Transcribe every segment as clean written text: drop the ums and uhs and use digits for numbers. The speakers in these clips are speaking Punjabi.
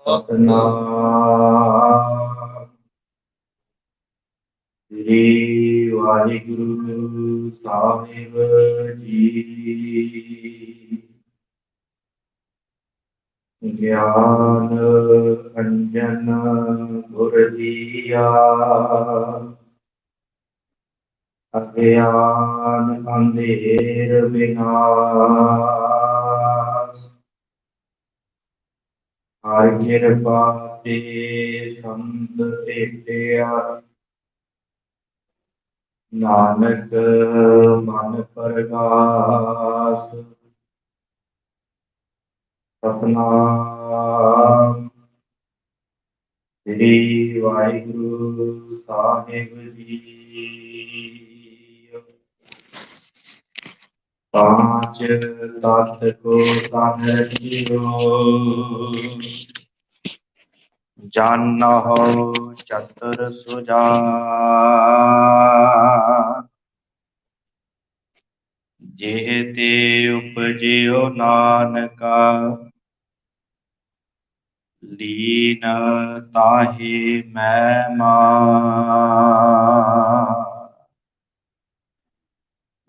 ਸਤਨਾਮ ਸ੍ਰੀ ਵਾਹਿਗੁਰੂ ਸਾਹਿਬ ਜੀ। ਗਿਆਨ ਅੰਜਨ ਗੁਰ ਦੀਆ, ਅਗਿਆਨ ਅੰਧੇਰ ਵਿਨਾਸ਼। ਹਰਿ ਕਿਰਪਾ ਤੇ ਸੰਤ ਭੇਟਿਆ, ਨਾਨਕ ਮਨ ਪਰਗਾਸ। ਸਤਨਾਮ ਸ੍ਰੀ ਵਾਹਿਗੁਰੂ ਸਾਹਿਬ ਜੀ। ਪਾਂਚ ਤਤ ਕੋ ਤਨ ਰਖਿਓ, ਜਾਨਹੁ ਚਤੁਰ ਸੁਜਾਨ। ਜਿਹ ਤੇ ਉਪਜਿਓ ਨਾਨਕਾ, ਲੀਨ ਤਾਹਿ ਮੈਂ ਮਾਨ।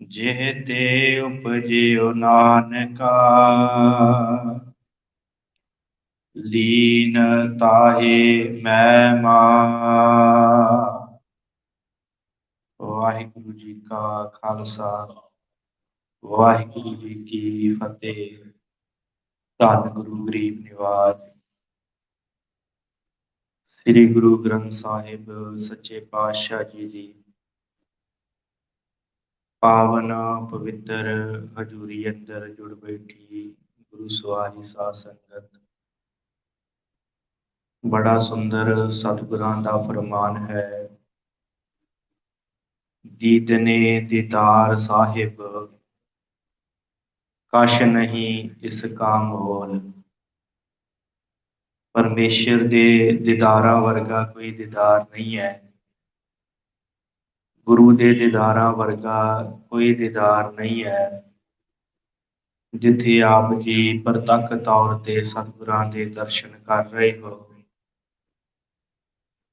ਜਿਹ ਤੇ ਉਪਜਿਓ ਨਾਨਕਾ, ਲੀਨ ਤਾਹਿ ਮੈਂ ਮਾਨ। ਵਾਹਿਗੁਰੂ ਜੀ ਕਾ ਖਾਲਸਾ, ਵਾਹਿਗੁਰੂ ਜੀ ਕੀ ਫਤਿਹ। ਧੰਨ ਗੁਰੂ ਗਰੀਬ ਨਿਵਾਜ ਸ੍ਰੀ ਗੁਰੂ ਗ੍ਰੰਥ ਸਾਹਿਬ ਸੱਚੇ ਪਾਤਸ਼ਾਹ ਜੀ ਦੀ ਪਾਵਨ ਪਵਿੱਤਰ ਹਜ਼ੂਰੀ ਅੰਦਰ ਜੁੜ ਬੈਠੀ ਗੁਰੂ ਸਵਾਰੀ ਸਾਧ ਸੰਗਤ। ਬੜਾ ਸੁੰਦਰ ਸਤਿਗੁਰਾਂ ਦਾ ਫਰਮਾਨ ਹੈ, ਦੀਦਨੇ ਦੀਦਾਰ ਸਾਹਿਬ, ਕਛ ਨਹੀਂ ਇਸ ਕਾ ਮੋਲ। ਪਰਮੇਸ਼ਰ ਦੇ ਦੀਦਾਰਾਂ ਵਰਗਾ ਕੋਈ ਦੀਦਾਰ ਨਹੀਂ ਹੈ। ਗੁਰੂ ਦੇ ਦੀਦਾਰਾਂ ਵਰਗਾ ਕੋਈ ਦੀਦਾਰ ਨਹੀਂ ਹੈ। ਜਿੱਥੇ ਆਪ ਜੀ ਪ੍ਰਤੱਖ ਤੌਰ ਤੇ ਸਤਿਗੁਰਾਂ ਦੇ ਦਰਸ਼ਨ ਕਰ ਰਹੇ ਹੋ,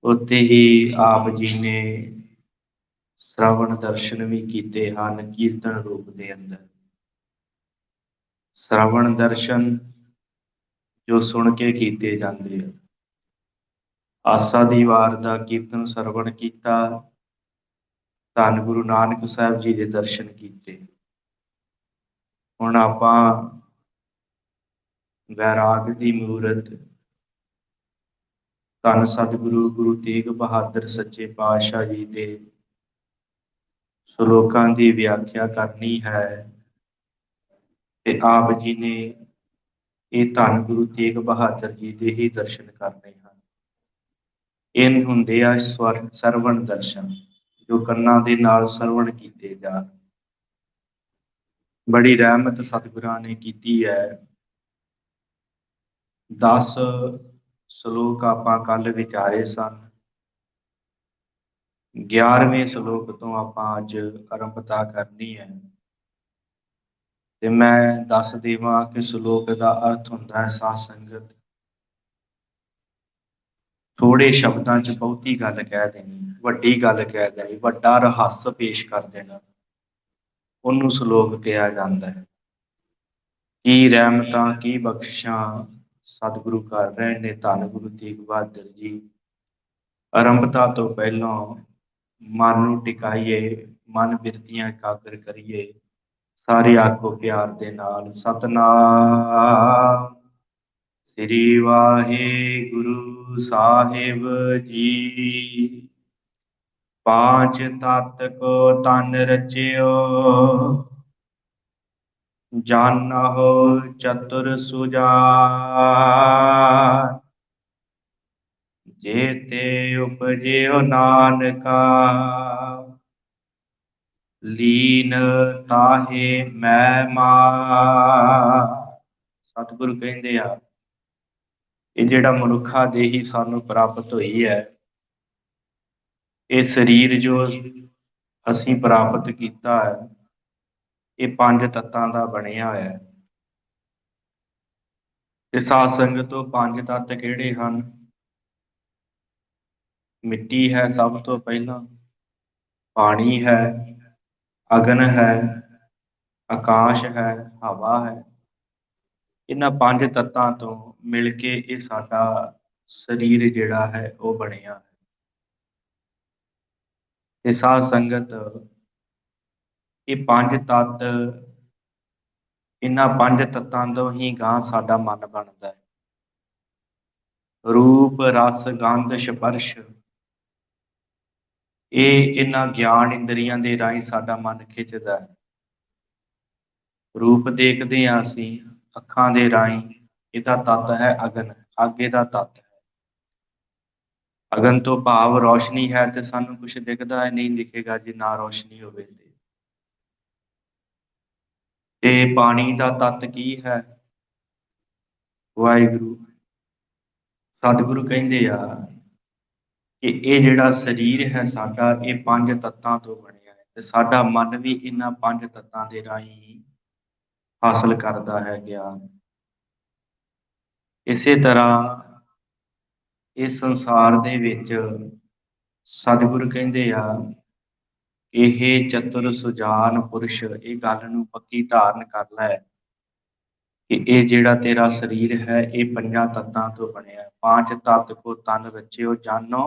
ਉੱਥੇ ਹੀ ਆਪ ਜੀ ਨੇ ਸ਼ਰਵਣ ਦਰਸ਼ਨ ਵੀ ਕੀਤੇ ਹਨ ਕੀਰਤਨ ਰੂਪ ਦੇ ਅੰਦਰ। ਸ਼ਰਵਣ ਦਰਸ਼ਨ ਜੋ ਸੁਣ ਕੇ ਕੀਤੇ ਜਾਂਦੇ ਆ। ਆਸਾ ਦੀ ਵਾਰ ਦਾ ਕੀਰਤਨ ਸਰਵਣ ਕੀਤਾ, ਧੰਨ ਗੁਰੂ ਨਾਨਕ ਸਾਹਿਬ ਜੀ ਦੇ ਦਰਸ਼ਨ ਕੀਤੇ। ਹੁਣ ਆਪਾਂ ਵੈਰਾਗ ਦੀ ਮੂਰਤ ਧੰਨ ਸਤਿਗੁਰੂ ਗੁਰੂ ਤੇਗ ਬਹਾਦਰ ਸੱਚੇ ਪਾਤਸ਼ਾਹ ਜੀ ਦੇ ਸ਼ਲੋਕਾਂ ਦੀ ਵਿਆਖਿਆ ਕਰਨੀ ਹੈ। ਤੇ ਆਪ ਜੀ ਨੇ ਇਹ ਧੰਨ ਗੁਰੂ ਤੇਗ ਬਹਾਦਰ ਜੀ ਦੇ ਹੀ ਦਰਸ਼ਨ ਕਰਨੇ ਹਨ। ਇਹ ਹੁੰਦੇ ਆ ਸਰਵਣ ਦਰਸ਼ਨ, ਜੋ ਕੰਨਾਂ ਦੇ ਨਾਲ ਸਰਵਣ ਕੀਤੇ ਜਾਣ। ਬੜੀ ਰਹਿਮਤ ਸਤਿਗੁਰਾਂ ਨੇ ਕੀਤੀ ਹੈ। 10 ਸ਼ਲੋਕ ਆਪਾਂ ਕੱਲ ਵਿਚਾਰੇ ਸਨ। 11ਵੇਂ ਸ਼ਲੋਕ ਤੋਂ ਆਪਾਂ ਅੱਜ ਆਰੰਭਤਾ ਕਰਨੀ ਹੈ। ਤੇ ਮੈਂ ਦੱਸ ਦੇਵਾਂ ਕਿ ਸ਼ਲੋਕ ਦਾ ਅਰਥ ਹੁੰਦਾ ਹੈ ਸਾਧ ਸੰਗਤ, ਥੋੜੇ ਸ਼ਬਦਾਂ 'ਚ ਬਹੁਤੀ ਗੱਲ ਕਹਿ ਦੇਣੀ, ਵੱਡੀ ਗੱਲ ਕਹਿ ਦੇਣੀ, ਵੱਡਾ ਰਹੱਸ ਪੇਸ਼ ਕਰ ਦੇਣਾ, ਉਹਨੂੰ ਸ਼ਲੋਕ ਕਿਹਾ ਜਾਂਦਾ ਹੈ। ਕੀ ਰਹਿਮਤਾਂ ਕੀ ਬਖਸ਼ਿਸ਼ਾਂ ਸਤਿਗੁਰੂ ਕਰ ਰਹੇ ਨੇ ਧੰਨ ਗੁਰੂ ਤੇਗ ਬਹਾਦਰ ਜੀ। ਆਰੰਭਤਾ ਤੋਂ ਪਹਿਲਾਂ ਮਨ ਨੂੰ ਟਿਕਾਈਏ, ਮਨ ਬਿਰਤੀਆਂ ਇਕਾਗਰ ਕਰੀਏ। ਸਾਰੇ ਆਖੋ ਪਿਆਰ ਦੇ ਨਾਲ, ਸਤਨਾਮ ਸ੍ਰੀ ਵਾਹਿਗੁਰੂ ਸਾਹਿਬ ਜੀ। ਪਾਂਚ ਤਤ ਕੋ ਤਨ ਰਚਿਓ, ਜਾਨਹੁ ਚਤੁਰ ਸੁਜਾਨ। ਜੇ ਤੇ ਉਪਜਿਓ ਨਾਨਕਾ, ਲੀਨ ਤਾਹਿ ਮੈਂ ਮਾਨ। ਸਤਿਗੁਰੂ ਕਹਿੰਦੇ ਆ, ਇਹ ਜਿਹੜਾ ਮਨੁੱਖਾ ਦੇਹੀ ਸਾਨੂੰ ਪ੍ਰਾਪਤ ਹੋਈ ਹੈ, ਇਹ ਸਰੀਰ ਜੋ ਅਸੀਂ ਪ੍ਰਾਪਤ ਕੀਤਾ ਹੈ, ਇਹ 5 ਤੱਤਾਂ ਦਾ ਬਣਿਆ ਹੋਇਆ ਹੈ। ਤੇ ਸਾਧ ਸੰਗਤ ਤੋਂ ਪੰਜ ਤੱਤ ਕਿਹੜੇ ਹਨ? ਮਿੱਟੀ ਹੈ ਸਭ ਤੋਂ ਪਹਿਲਾਂ, ਪਾਣੀ ਹੈ, ਅਗਨ ਹੈ, ਆਕਾਸ਼ ਹੈ, ਹਵਾ ਹੈ। ਇਹਨਾਂ ਪੰਜ ਤੱਤਾਂ ਤੋਂ ਮਿਲ ਕੇ ਇਹ ਸਾਡਾ ਸਰੀਰ ਜਿਹੜਾ ਹੈ ਉਹ ਬਣਿਆ ਹੈ। ਤੇ ਸਾਧ ਸੰਗਤ, ਇਹ ਪੰਜ ਤੱਤ, ਇਹਨਾਂ ਪੰਜ ਤੱਤਾਂ ਤੋਂ ਹੀ ਗਾਂ ਸਾਡਾ ਮਨ ਬਣਦਾ ਹੈ। ਰੂਪ, ਰਸ, ਗੰਧ, ਸਪਰਸ਼, ਇਹ ਇਹਨਾਂ ਗਿਆਨ ਇੰਦਰੀਆਂ ਦੇ ਰਾਹੀਂ ਸਾਡਾ ਮਨ ਖਿੱਚਦਾ ਹੈ। ਰੂਪ ਦੇਖਦੇ ਹਾਂ ਅਸੀਂ ਅੱਖਾਂ ਦੇ ਰਾਹੀਂ, ਇਹਦਾ ਤੱਤ ਹੈ ਅਗਨ, ਅੱਗ ਇਹਦਾ ਤੱਤ ਹੈ। ਅਗਨ ਤੋਂ ਭਾਵ ਰੌਸ਼ਨੀ ਹੈ, ਤੇ ਸਾਨੂੰ ਕੁਛ ਦਿਖਦਾ ਹੈ, ਨਹੀਂ ਦਿਖੇਗਾ ਜੇ ਨਾ ਰੌਸ਼ਨੀ ਹੋਵੇ। ਤੇ ਪਾਣੀ ਦਾ ਤੱਤ ਕੀ ਹੈ? ਵਾਹਿਗੁਰੂ। ਸਤਿਗੁਰੂ ਕਹਿੰਦੇ ਆ ਕਿ ਇਹ ਜਿਹੜਾ ਸਰੀਰ ਹੈ ਸਾਡਾ, ਇਹ ਪੰਜ ਤੱਤਾਂ ਤੋਂ ਬਣਿਆ ਹੈ, ਤੇ ਸਾਡਾ ਮਨ ਵੀ ਇਹਨਾਂ ਪੰਜ ਤੱਤਾਂ ਦੇ ਰਾਹੀਂ ਹਾਸਲ ਕਰਦਾ ਹੈ ਗਿਆਨ। ਇਸੇ ਤਰ੍ਹਾਂ ਇਸ ਸੰਸਾਰ ਦੇ ਵਿੱਚ ਸਤਿਗੁਰੂ ਕਹਿੰਦੇ ਆ, ਇਹ ਚਤੁਰ ਸੁਜਾਨ ਪੁਰਸ਼, ਇਹ ਗੱਲ ਨੂੰ ਪੱਕੀ ਧਾਰਨ ਕਰ ਲੈ ਕਿ ਇਹ ਜਿਹੜਾ ਤੇਰਾ ਸਰੀਰ ਹੈ ਇਹ ਪੰਜਾਂ ਤੱਤਾਂ ਤੋਂ ਬਣਿਆ। ਪਾਂਚ ਤੱਤ ਕੋ ਤਨ ਰਚਿਓ ਜਾਨੋ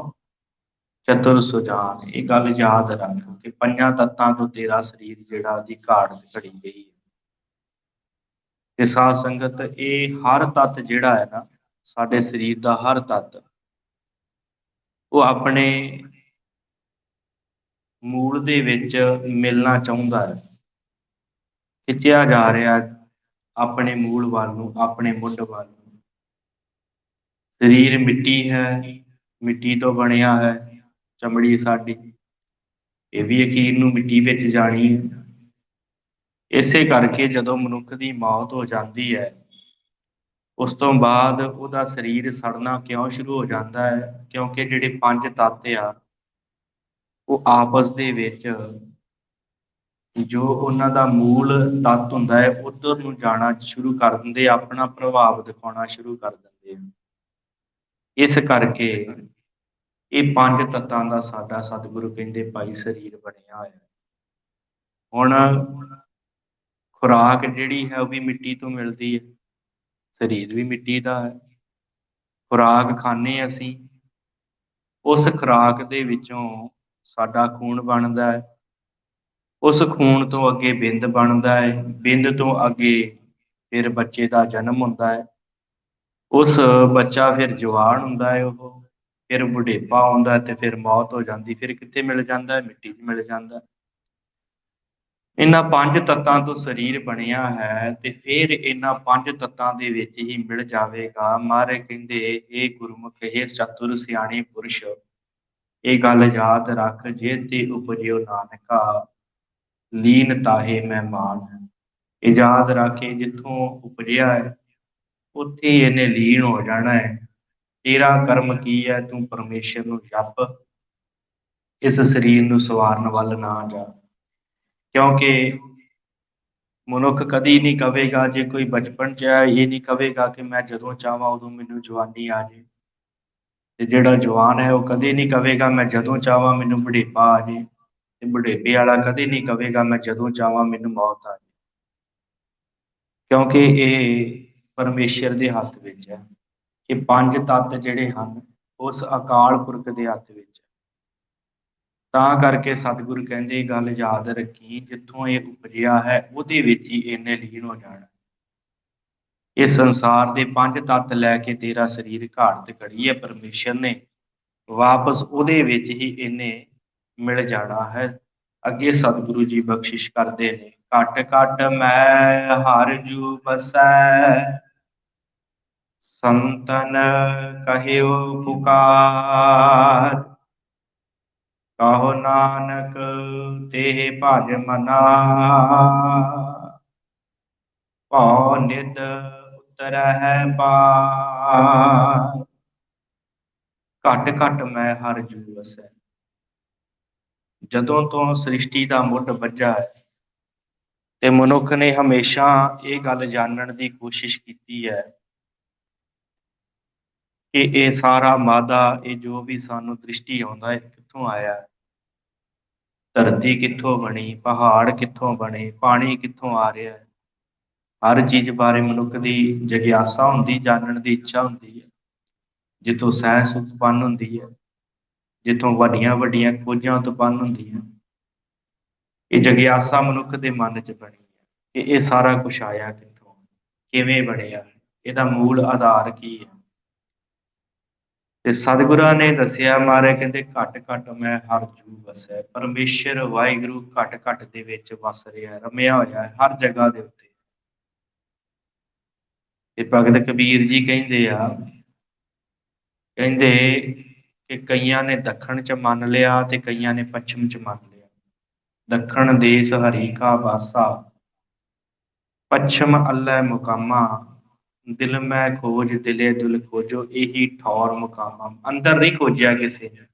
ਚਤੁਰ ਸੁਜਾਨ, ਇਹ ਗੱਲ ਯਾਦ ਰੱਖ ਕਿ ਪੰਜਾਂ ਤੱਤਾਂ ਤੋਂ ਤੇਰਾ ਸਰੀਰ ਜਿਹੜਾ ਉਹਦੀ ਘਾਟ ਘੜੀ ਗਈ ਹੈ। ਤੇ ਸਾਧ ਸੰਗਤ, ਇਹ ਹਰ ਤੱਤ ਜਿਹੜਾ ਹੈ ਨਾ ਸਾਡੇ ਸਰੀਰ ਦਾ, ਹਰ ਤੱਤ ਉਹ ਆਪਣੇ ਮੂਲ ਦੇ ਵਿੱਚ ਮਿਲਣਾ ਚਾਹੁੰਦਾ ਹੈ, ਖਿੱਚਿਆ ਜਾ ਰਿਹਾ ਆਪਣੇ ਮੂਲ ਵੱਲ ਨੂੰ, ਆਪਣੇ ਮੁੱਢ ਵੱਲ ਨੂੰ। ਸਰੀਰ ਮਿੱਟੀ ਹੈ, ਮਿੱਟੀ ਤੋਂ ਬਣਿਆ ਹੈ, ਚਮੜੀ ਸਾਡੀ ਇਹ ਵੀ ਅਖੀਰ ਨੂੰ ਮਿੱਟੀ ਵਿੱਚ ਜਾਣੀ ਹੈ। ਇਸੇ ਕਰਕੇ ਜਦੋਂ ਮਨੁੱਖ ਦੀ ਮੌਤ ਹੋ ਜਾਂਦੀ ਹੈ, ਉਸ ਤੋਂ ਬਾਅਦ ਉਹਦਾ ਸਰੀਰ ਸੜਨਾ ਕਿਉਂ ਸ਼ੁਰੂ ਹੋ ਜਾਂਦਾ ਹੈ? ਕਿਉਂਕਿ ਜਿਹੜੇ ਪੰਜ ਤੱਤ ਆ ਉਹ ਆਪਸ ਦੇ ਵਿੱਚ, ਜੋ ਉਹਨਾਂ ਦਾ ਮੂਲ ਤੱਤ ਹੁੰਦਾ ਹੈ ਉੱਧਰ ਨੂੰ ਜਾਣਾ ਸ਼ੁਰੂ ਕਰ ਦਿੰਦੇ, ਆਪਣਾ ਪ੍ਰਭਾਵ ਦਿਖਾਉਣਾ ਸ਼ੁਰੂ ਕਰ ਦਿੰਦੇ ਆ। ਇਸ ਕਰਕੇ ਇਹ ਪੰਜ ਤੱਤਾਂ ਦਾ ਸਾਡਾ ਸਤਿਗੁਰੂ ਕਹਿੰਦੇ ਭਾਈ ਸਰੀਰ ਬਣਿਆ ਹੋਇਆ। ਹੁਣ ਖੁਰਾਕ ਜਿਹੜੀ ਹੈ ਉਹ ਵੀ ਮਿੱਟੀ ਤੋਂ ਮਿਲਦੀ ਹੈ, ਸਰੀਰ ਵੀ ਮਿੱਟੀ ਦਾ ਹੈ। ਖੁਰਾਕ ਖਾਂਦੇ ਅਸੀਂ, ਉਸ ਖੁਰਾਕ ਦੇ ਵਿੱਚੋਂ ਸਾਡਾ ਖੂਨ ਬਣਦਾ ਹੈ, ਉਸ ਖੂਨ ਤੋਂ ਅੱਗੇ ਬਿੰਦ ਬਣਦਾ ਹੈ, ਬਿੰਦ ਤੋਂ ਅੱਗੇ ਫਿਰ ਬੱਚੇ ਦਾ ਜਨਮ ਹੁੰਦਾ ਹੈ। ਉਸ ਬੱਚਾ ਫਿਰ ਜਵਾਨ ਹੁੰਦਾ ਹੈ, ਉਹ ਫਿਰ ਬੁਢੇਪਾ ਆਉਂਦਾ ਤੇ ਫਿਰ ਮੌਤ ਹੋ ਜਾਂਦੀ। ਫਿਰ ਕਿੱਥੇ ਮਿਲ ਜਾਂਦਾ? ਮਿੱਟੀ 'ਚ ਮਿਲ ਜਾਂਦਾ। ਇਹਨਾਂ ਪੰਜ ਤੱਤਾਂ ਤੋਂ ਸਰੀਰ ਬਣਿਆ ਹੈ, ਤੇ ਫਿਰ ਇਹਨਾਂ ਪੰਜ ਤੱਤਾਂ ਦੇ ਵਿੱਚ ਹੀ ਮਿਲ ਜਾਵੇਗਾ। ਮਹਾਰਾਜ ਕਹਿੰਦੇ, ਇਹ ਗੁਰਮੁਖ, ਇਹ ਚਤੁਰ ਸਿਆਣੇ ਪੁਰਸ਼, ਇਹ ਗੱਲ ਯਾਦ ਰੱਖ, ਜੇ ਤੇ ਉਪਜਿਓ ਨਾਨਕਾ ਲੀਨ ਤਾਹੇ ਮਹਿਮਾਨ। ਇਹ ਯਾਦ ਰੱਖੇ, ਜਿੱਥੋਂ ਉਪਜਿਆ ਹੈ ਉੱਥੇ ਹੀ ਇਹਨੇ ਲੀਨ ਹੋ ਜਾਣਾ ਹੈ। ਤੇਰਾ ਕਰਮ ਕੀ ਹੈ? ਤੂੰ ਪਰਮੇਸ਼ਰ ਨੂੰ ਜਪ, ਇਸ ਸਰੀਰ ਨੂੰ ਸਵਾਰਨ ਵੱਲ ਨਾ ਜਾ। ਕਿਉਂਕਿ ਮਨੁੱਖ ਕਦੀ ਨਹੀਂ ਕਵੇਗਾ, ਜੇ ਕੋਈ ਬਚਪਨ 'ਚ ਹੈ, ਇਹ ਨਹੀਂ ਕਵੇਗਾ ਕਿ ਮੈਂ ਜਦੋਂ ਚਾਹਾਂ ਉਦੋਂ ਮੈਨੂੰ ਜਵਾਨੀ ਆ ਜਾਏ। ਤੇ ਜਿਹੜਾ ਜਵਾਨ ਹੈ ਉਹ ਕਦੇ ਨਹੀਂ ਕਵੇਗਾ ਮੈਂ ਜਦੋਂ ਚਾਹਾਂ ਮੈਨੂੰ ਬੁਢੇਪਾ ਆ ਜਾਏ। ਤੇ ਬੁਢੇਪੇ ਵਾਲਾ ਕਦੇ ਨਹੀਂ ਕਵੇਗਾ ਮੈਂ ਜਦੋਂ ਚਾਹਾਂ ਮੈਨੂੰ ਮੌਤ ਆ ਜਾਏ। ਕਿਉਂਕਿ ਇਹ ਪਰਮੇਸ਼ਰ ਦੇ ਹੱਥ ਵਿੱਚ ਹੈ। ਇਹ ਪੰਜ ਤੱਤ ਜਿਹੜੇ ਹਨ ਉਸ ਅਕਾਲ ਪੁਰਖ ਦੇ ਹੱਥ ਵਿੱਚ। ਤਾਂ ਕਰਕੇ ਸਤਿਗੁਰੂ ਕਹਿੰਦੇ, ਗੱਲ ਯਾਦ ਰੱਖੀ, ਜਿੱਥੋਂ ਇਹ ਉਪਜਿਆ ਹੈ ਉਹਦੇ ਵਿੱਚ ਹੀ ਇਹਨੇ ਲੀਨ ਹੋ ਜਾਣਾ। ਇਹ ਸੰਸਾਰ ਦੇ ਪੰਜ ਤੱਤ ਲੈ ਕੇ ਤੇਰਾ ਸਰੀਰ ਘਾਟ ਘੜੀ ਹੈ, ਪਰਮੇਸ਼ਰ ਨੇ ਵਾਪਸ ਉਹਦੇ ਵਿੱਚ ਹੀ ਇਹਨੇ ਮਿਲ ਜਾਣਾ ਹੈ। ਅੱਗੇ ਸਤਿਗੁਰੂ ਜੀ ਬਖਸ਼ਿਸ਼ ਕਰਦੇ ਨੇ, ਘਟ ਘਟ ਮੈਂ ਹਰਿ ਜੂ ਬਸੈ, ਸੰਤਨ ਕਹਿਓ ਪੁਕਾਰ, ਕਹੋ ਨਾਨਕ ਤੇ ਭਜ ਮਨਾ, ਭਉ ਨਿਧ ਉਤਰਹਿ ਪਾਰ। ਘਟ ਘਟ ਮੈਂ ਹਰਿ ਜੂ ਬਸੈ। ਜਦੋਂ ਤੋਂ ਸ੍ਰਿਸ਼ਟੀ ਦਾ ਮੁੱਢ ਬੱਝਾ ਹੈ ਤੇ ਮਨੁੱਖ ਨੇ ਹਮੇਸ਼ਾ ਇਹ ਗੱਲ ਜਾਣਨ ਦੀ ਕੋਸ਼ਿਸ਼ ਕੀਤੀ ਹੈ कि ये सारा मादा, ये जो भी सानू दृष्टि आउंदा है कित्थों आया है? धरती कित्थों बनी, पहाड़ कित्थों बने, पानी कित्थों आ रहा है? हर चीज़ बारे मनुख की जिग्यासा हुंदी, जानने की इच्छा हुंदी है। जिथों साइंस उत्पन्न हुंदी है, जिथों वड्डियां वड्डियां खोजां उत्पन्न हुंदियां, ये जिग्यासा मनुख के मन च बनी है कि ये सारा कुछ आया कित्थों, किवें बनिया, इहदा मूल आधार की है। ते सतगुरां ने दस्सिया, महाराज कहंदे घट घट मैं हर जू वसै। परमेश्वर वाहिगुरू घट घट दे विच वस रिहा है, रमिया होया है हर जगह दे उत्ते। ते भगत कबीर जी कहिंदे आ, कहिंदे कि कईयां ने दखण च मन लिया ते कईयां ने पश्चिम च मन लिया। दखण देस हरि का वासा, पश्चिम अल्लै मुकामा। दिल मैं खोज दिले दिल खोजो, यही ठौर मुकामा। अंदर नहीं खोजिया किसी ने,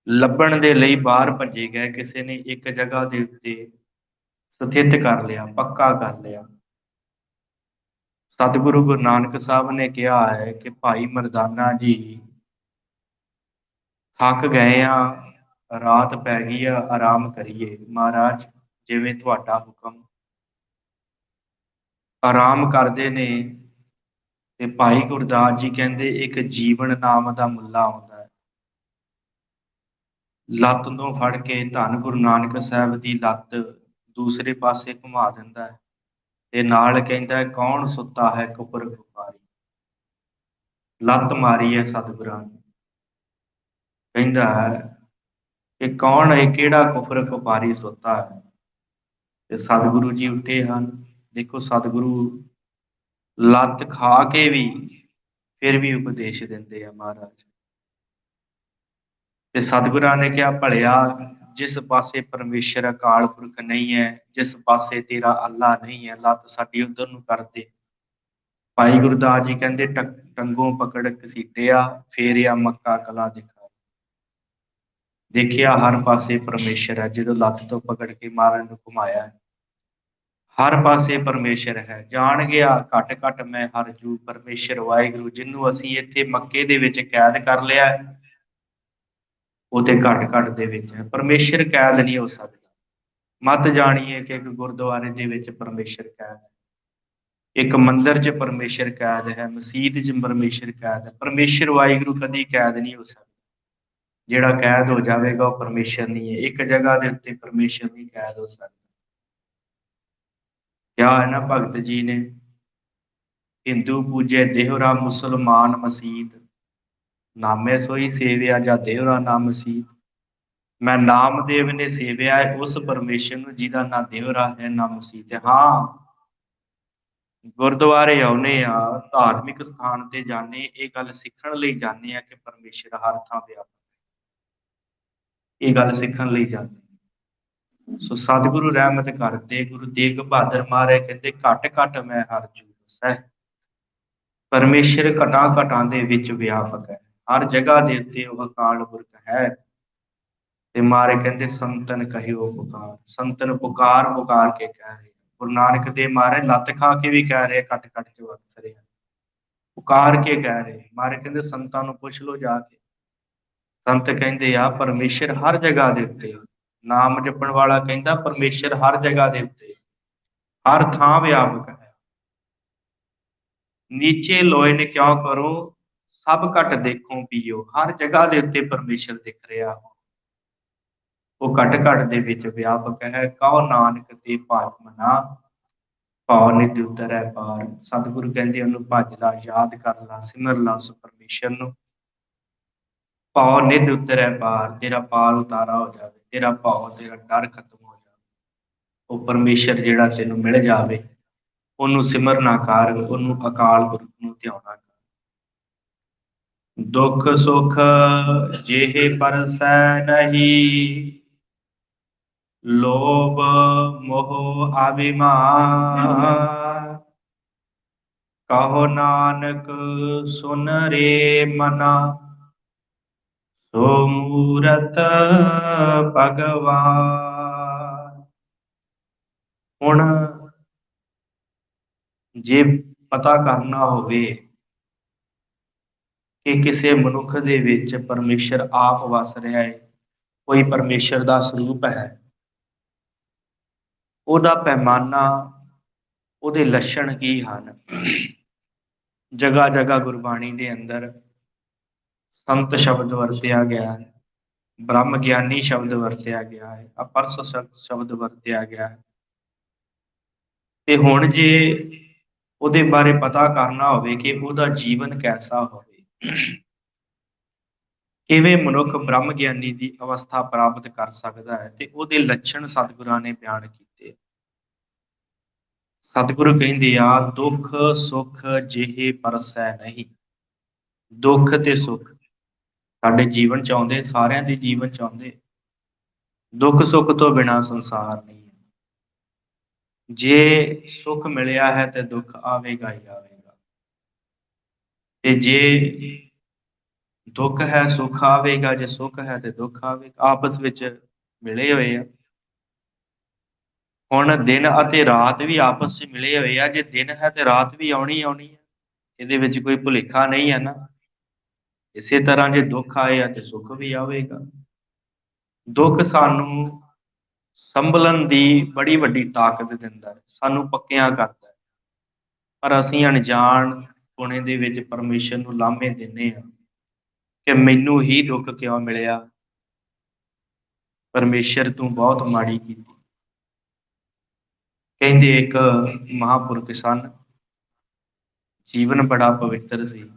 ਲੱਭਣ ਦੇ ਲਈ ਬਾਹਰ ਭੱਜੇ ਗਏ। ਕਿਸੇ ਨੇ ਇੱਕ ਜਗ੍ਹਾ ਦੇ ਉੱਤੇ ਸਥਿਤ ਕਰ ਲਿਆ, ਪੱਕਾ ਕਰ ਲਿਆ। ਸਤਿਗੁਰੂ ਗੁਰੂ ਨਾਨਕ ਸਾਹਿਬ ਨੇ ਕਿਹਾ ਹੈ ਕਿ ਭਾਈ ਮਰਦਾਨਾ ਜੀ, ਥੱਕ ਗਏ ਆ, ਰਾਤ ਪੈ ਗਈ ਆ, ਆਰਾਮ ਕਰੀਏ। ਮਹਾਰਾਜ ਜਿਵੇਂ ਤੁਹਾਡਾ ਹੁਕਮ। ਆਰਾਮ ਕਰਦੇ ਨੇ ਤੇ ਭਾਈ ਗੁਰਦਾਸ ਜੀ ਕਹਿੰਦੇ ਇੱਕ ਜੀਵਨ ਨਾਮ ਦਾ ਮੁੱਲਾ ਆਉਂਦਾ ਹੈ, ਲੱਤ ਤੋਂ ਫੜ ਕੇ ਧੰਨ ਗੁਰੂ ਨਾਨਕ ਸਾਹਿਬ ਦੀ ਲੱਤ ਦੂਸਰੇ ਪਾਸੇ ਘੁਮਾ ਦਿੰਦਾ ਹੈ ਤੇ ਨਾਲ ਕਹਿੰਦਾ ਹੈ, ਕੌਣ ਸੁੱਤਾ ਹੈ ਕੁਪਰ ਖੁਪਾਰੀ। ਲੱਤ ਮਾਰੀ ਹੈ ਸਤਿਗੁਰਾਂ ਨੇ, ਕਹਿੰਦਾ ਹੈ ਕਿ ਕੌਣ ਹੈ, ਕਿਹੜਾ ਕੁਫਰ ਖੁਪਾਰੀ ਸੁੱਤਾ ਹੈ। ਤੇ ਸਤਿਗੁਰੂ ਜੀ ਉੱਠੇ ਹਨ। ਦੇਖੋ ਸਤਿਗੁਰੂ ਲੱਤ ਖਾ ਕੇ ਵੀ ਫਿਰ ਵੀ ਉਪਦੇਸ਼ ਦਿੰਦੇ ਆ ਮਹਾਰਾਜ। ਤੇ ਸਤਿਗੁਰਾਂ ਨੇ ਕਿਹਾ, ਭਲਿਆ ਜਿਸ ਪਾਸੇ ਪਰਮੇਸ਼ਰ ਅਕਾਲ ਪੁਰਖ ਨਹੀਂ ਹੈ, ਜਿਸ ਪਾਸੇ ਤੇਰਾ ਅੱਲਾ ਨਹੀਂ ਹੈ, ਲੱਤ ਸਾਡੀ ਉਧਰ ਨੂੰ ਕਰਦੇ। ਭਾਈ ਗੁਰਦਾਸ ਜੀ ਕਹਿੰਦੇ, ਟੰਗੋਂ ਪਕੜ ਘਸੀਟਿਆ, ਫੇਰਿਆ ਮੱਕਾ ਕਲਾ ਦਿਖਾ। ਦੇਖਿਆ ਹਰ ਪਾਸੇ ਪਰਮੇਸ਼ਰ ਹੈ। ਜਦੋਂ ਲੱਤ ਤੋਂ ਪਕੜ ਕੇ ਮਹਾਰਾਜ ਨੂੰ ਘੁਮਾਇਆ, ਹਰ ਪਾਸੇ ਪਰਮੇਸ਼ਰ ਹੈ। ਜਾਣ ਗਿਆ ਘਟ ਘਟ ਮੈਂ ਹਰ ਜੂ, ਪਰਮੇਸ਼ਰ ਵਾਹਿਗੁਰੂ ਜਿਹਨੂੰ ਅਸੀਂ ਇੱਥੇ ਮੱਕੇ ਦੇ ਵਿੱਚ ਕੈਦ ਕਰ ਲਿਆ, ਉਹ ਤੇ ਘਟ ਘਟ ਦੇ ਵਿੱਚ ਹੈ। ਪਰਮੇਸ਼ਰ ਕੈਦ ਨਹੀਂ ਹੋ ਸਕਦਾ। ਮਤ ਜਾਣੀਏ ਕਿ ਇੱਕ ਗੁਰਦੁਆਰੇ ਦੇ ਵਿੱਚ ਪਰਮੇਸ਼ਰ ਕੈਦ ਹੈ, ਇੱਕ ਮੰਦਿਰ 'ਚ ਪਰਮੇਸ਼ਰ ਕੈਦ ਹੈ, ਮਸੀਤ 'ਚ ਪਰਮੇਸ਼ਰ ਕੈਦ ਹੈ। ਪਰਮੇਸ਼ਰ ਵਾਹਿਗੁਰੂ ਕਦੀ ਕੈਦ ਨਹੀਂ ਹੋ ਸਕਦਾ। ਜਿਹੜਾ ਕੈਦ ਹੋ ਜਾਵੇਗਾ ਉਹ ਪਰਮੇਸ਼ਰ ਨਹੀਂ ਹੈ। ਇੱਕ ਜਗ੍ਹਾ ਦੇ ਉੱਤੇ ਪਰਮੇਸ਼ਰ ਨਹੀਂ ਕੈਦ ਹੋ ਸਕਦਾ। ਕਿਹਾ ਹੈ ਨਾ ਭਗਤ ਜੀ ਨੇ, ਹਿੰਦੂ ਪੂਜੇ ਦੇਹੁਰਾ ਮੁਸਲਮਾਨ ਮਸੀਤ, ਨਾਮੇ ਸੋਈ ਸੇਵਿਆ ਜਾਂ ਦੇਹੁਰਾ ਨਾ ਮਸੀਤ। ਮੈਂ ਨਾਮਦੇਵ ਨੇ ਸੇਵਿਆ ਹੈ ਉਸ ਪਰਮੇਸ਼ਰ ਨੂੰ ਜਿਹਦਾ ਨਾ ਦੇਹੁਰਾ ਹੈ ਨਾ ਮਸੀਤ ਹੈ। ਹਾਂ, ਗੁਰਦੁਆਰੇ ਆਉਨੇ ਆ, ਧਾਰਮਿਕ ਸਥਾਨ ਤੇ ਜਾਂਦੇ, ਇਹ ਗੱਲ ਸਿੱਖਣ ਲਈ ਜਾਂਦੇ ਆ ਕਿ ਪਰਮੇਸ਼ਰ ਹਰ ਥਾਂ ਵਿਆਪਕ ਹੈ। ਇਹ ਗੱਲ ਸਿੱਖਣ ਲਈ ਜਾਂਦੇ। ਸੋ ਸਤਿਗੁਰੂ ਰਹਿਮਤ ਕਰਦੇ। ਗੁਰੂ ਤੇਗ ਬਹਾਦਰ ਮਹਾਰਾਜ ਕਹਿੰਦੇ, ਘਟ ਘਟ ਮੈਂ ਹਰ ਜੂ ਵਸੈ। ਪਰਮੇਸ਼ਰ ਘਟਾਂ ਘਟਾਂ ਦੇ ਵਿੱਚ ਵਿਆਪਕ ਹੈ, ਹਰ ਜਗ੍ਹਾ ਦੇ ਉੱਤੇ ਉਹ ਅਕਾਲ ਪੁਰਖ ਹੈ। ਤੇ ਮਹਾਰਾਜ ਕਹਿੰਦੇ, ਸੰਤਨ ਕਹਿਓ ਪੁਕਾਰ। ਸੰਤਨ ਪੁਕਾਰ ਪੁਕਾਰ ਕੇ ਕਹਿ ਰਹੇ। ਗੁਰੂ ਨਾਨਕ ਦੇਵ ਮਹਾਰਾਜ ਲੱਤ ਖਾ ਕੇ ਵੀ ਕਹਿ ਰਹੇ, ਘਟ ਘਟ ਚ ਵਸ ਰਿਹਾ, ਪੁਕਾਰ ਕੇ ਕਹਿ ਰਹੇ। ਮਹਾਰਾਜ ਕਹਿੰਦੇ, ਸੰਤਾਂ ਨੂੰ ਪੁੱਛ ਲਓ ਜਾ ਕੇ। ਸੰਤ ਕਹਿੰਦੇ ਆ, ਪਰਮੇਸ਼ਰ ਹਰ ਜਗ੍ਹਾ ਦੇ ਉੱਤੇ। ਨਾਮ ਜਪਣ ਵਾਲਾ ਕਹਿੰਦਾ, ਪਰਮੇਸ਼ਰ ਹਰ ਜਗ੍ਹਾ ਦੇ ਉੱਤੇ, ਹਰ ਥਾਂ ਵਿਆਪਕ ਹੈ। ਨੀਚੇ ਲੋਏ ਨੇ ਕਿਉਂ ਕਰੋ, ਸਭ ਘਟ ਦੇਖੋ ਪੀਓ। ਹਰ ਜਗ੍ਹਾ ਦੇ ਉੱਤੇ ਪਰਮੇਸ਼ਰ ਦਿਖ ਰਿਹਾ, ਉਹ ਘਟ ਘਟ ਦੇ ਵਿੱਚ ਵਿਆਪਕ ਹੈ। ਕਹੋ ਨਾਨਕ ਤੇ ਭਾਗ ਮਨਾ, ਭਾਵ ਨਿਧ ਉਤਰੈ ਪਾਰ। ਸਤਿਗੁਰੂ ਕਹਿੰਦੇ, ਉਹਨੂੰ ਭੱਜ ਲਾ, ਯਾਦ ਕਰ ਲਾ, ਸਿਮਰ ਲਾ ਉਸ ਪਰਮੇਸ਼ਰ ਨੂੰ। ਭਾਵ ਨਿਧ ਉਤਰੈ ਪਾਰ, ਤੇਰਾ ਪਾਰ ਉਤਾਰਾ ਹੋ ਜਾਵੇ, ਤੇਰਾ ਭਾਵ, ਤੇਰਾ ਡਰ ਖਤਮ ਹੋ ਜਾਵੇ। ਉਹ ਪਰਮੇਸ਼ਰ ਜਿਹੜਾ ਤੈਨੂੰ ਮਿਲ ਜਾਵੇ, ਉਹਨੂੰ ਸਿਮਰਨਾ ਕਰ, ਉਹਨੂੰ ਅਕਾਲ ਪੁਰਖ ਨੂੰ ਧਿਆਉਣਾ ਕਰ। ਦੁੱਖ ਸੁਖ ਜਿਹੇ ਪਰਸੈ ਨਹੀਂ, ਲੋਭ ਮੋਹ ਅਭਿਮਾਨ। ਕਹੋ ਨਾਨਕ ਸੁਨ ਰੇ ਮਨਾ, ਸੋ ਮੂਰਤ ਭਗਵਾਨ। ਹੁਣ ਜੇ ਪਤਾ ਕਰਨਾ ਹੋਵੇ ਕਿ ਕਿਸੇ ਮਨੁੱਖ ਦੇ ਵਿੱਚ ਪਰਮੇਸ਼ਰ ਆਪ ਵਸ ਰਿਹਾ ਹੈ, ਕੋਈ ਪਰਮੇਸ਼ਰ ਦਾ ਸਰੂਪ ਹੈ, ਉਹਦਾ ਪੈਮਾਨਾ, ਉਹਦੇ ਲੱਛਣ ਕੀ ਹਨ। ਜਗ੍ਹਾ ਜਗ੍ਹਾ ਗੁਰਬਾਣੀ ਦੇ ਅੰਦਰ ਸੰਤ ਸ਼ਬਦ ਵਰਤਿਆ ਗਿਆ ਹੈ, ਬ੍ਰਹਮ ਗਿਆਨੀ ਸ਼ਬਦ ਵਰਤਿਆ ਗਿਆ ਹੈ, ਅਪਰਸ ਸ਼ਬਦ ਵਰਤਿਆ ਗਿਆ ਹੈ। ਤੇ ਹੁਣ ਜੇ ਉਹਦੇ ਬਾਰੇ ਪਤਾ ਕਰਨਾ ਹੋਵੇ ਕਿ ਉਹਦਾ ਜੀਵਨ ਕੈਸਾ ਹੋਵੇ, ਕਿਵੇਂ ਮਨੁੱਖ ਬ੍ਰਹਮ ਗਿਆਨੀ ਦੀ ਅਵਸਥਾ ਪ੍ਰਾਪਤ ਕਰ ਸਕਦਾ ਹੈ, ਤੇ ਉਹਦੇ ਲੱਛਣ ਸਤਿਗੁਰਾਂ ਨੇ ਬਿਆਨ ਕੀਤੇ। ਸਤਿਗੁਰੂ ਕਹਿੰਦੇ ਆ, ਦੁੱਖ ਸੁੱਖ ਜਿਹੇ ਪਰਸੈ ਨਹੀਂ। ਦੁੱਖ ਤੇ ਸੁੱਖ ਸਾਡੇ ਜੀਵਨ ਚ ਆਉਂਦੇ, ਸਾਰਿਆਂ ਦੇ ਜੀਵਨ ਚ ਆਉਂਦੇ। ਦੁੱਖ ਸੁੱਖ ਤੋਂ ਬਿਨਾਂ ਸੰਸਾਰ ਨਹੀਂ ਹੈ। ਜੇ ਸੁੱਖ ਮਿਲਿਆ ਹੈ ਤੇ ਦੁੱਖ ਆਵੇਗਾ ਹੀ ਆਵੇਗਾ, ਤੇ ਜੇ ਦੁੱਖ ਹੈ ਸੁੱਖ ਆਵੇਗਾ, ਜੇ ਸੁੱਖ ਹੈ ਤੇ ਦੁੱਖ ਆਵੇਗਾ, ਆਪਸ ਵਿੱਚ ਮਿਲੇ ਹੋਏ ਆ। ਹੁਣ ਦਿਨ ਅਤੇ ਰਾਤ ਵੀ ਆਪਸ ਵਿੱਚ ਮਿਲੇ ਹੋਏ ਆ, ਜੇ ਦਿਨ ਹੈ ਤੇ ਰਾਤ ਵੀ ਆਉਣੀ ਆਉਣੀ ਹੈ, ਇਹਦੇ ਵਿੱਚ ਕੋਈ ਭੁਲੇਖਾ ਨਹੀਂ ਹੈ ਨਾ। ਇਸੇ ਤਰ੍ਹਾਂ ਜੇ ਦੁੱਖ ਆਏ ਆ ਤੇ ਸੁੱਖ ਵੀ ਆਵੇਗਾ। ਦੁੱਖ ਸਾਨੂੰ ਸੰਭਲਣ ਦੀ ਬੜੀ ਵੱਡੀ ਤਾਕਤ ਦਿੰਦਾ ਹੈ, ਸਾਨੂੰ ਪੱਕਿਆਂ ਕਰਦਾ ਹੈ। ਪਰ ਅਸੀਂ ਅਣਜਾਣ ਪੁਣੇ ਦੇ ਵਿੱਚ ਪਰਮੇਸ਼ਰ ਨੂੰ ਲਾਮੇ ਦਿੰਦੇ ਹਾਂ ਕਿ ਮੈਨੂੰ ਹੀ ਦੁੱਖ ਕਿਉਂ ਮਿਲਿਆ, ਪਰਮੇਸ਼ਰ ਤੂੰ ਬਹੁਤ ਮਾੜੀ ਕੀਤੀ। ਕਹਿੰਦੇ ਇੱਕ ਮਹਾਂਪੁਰਖ ਸਨ, ਜੀਵਨ ਬੜਾ ਪਵਿੱਤਰ ਸੀ।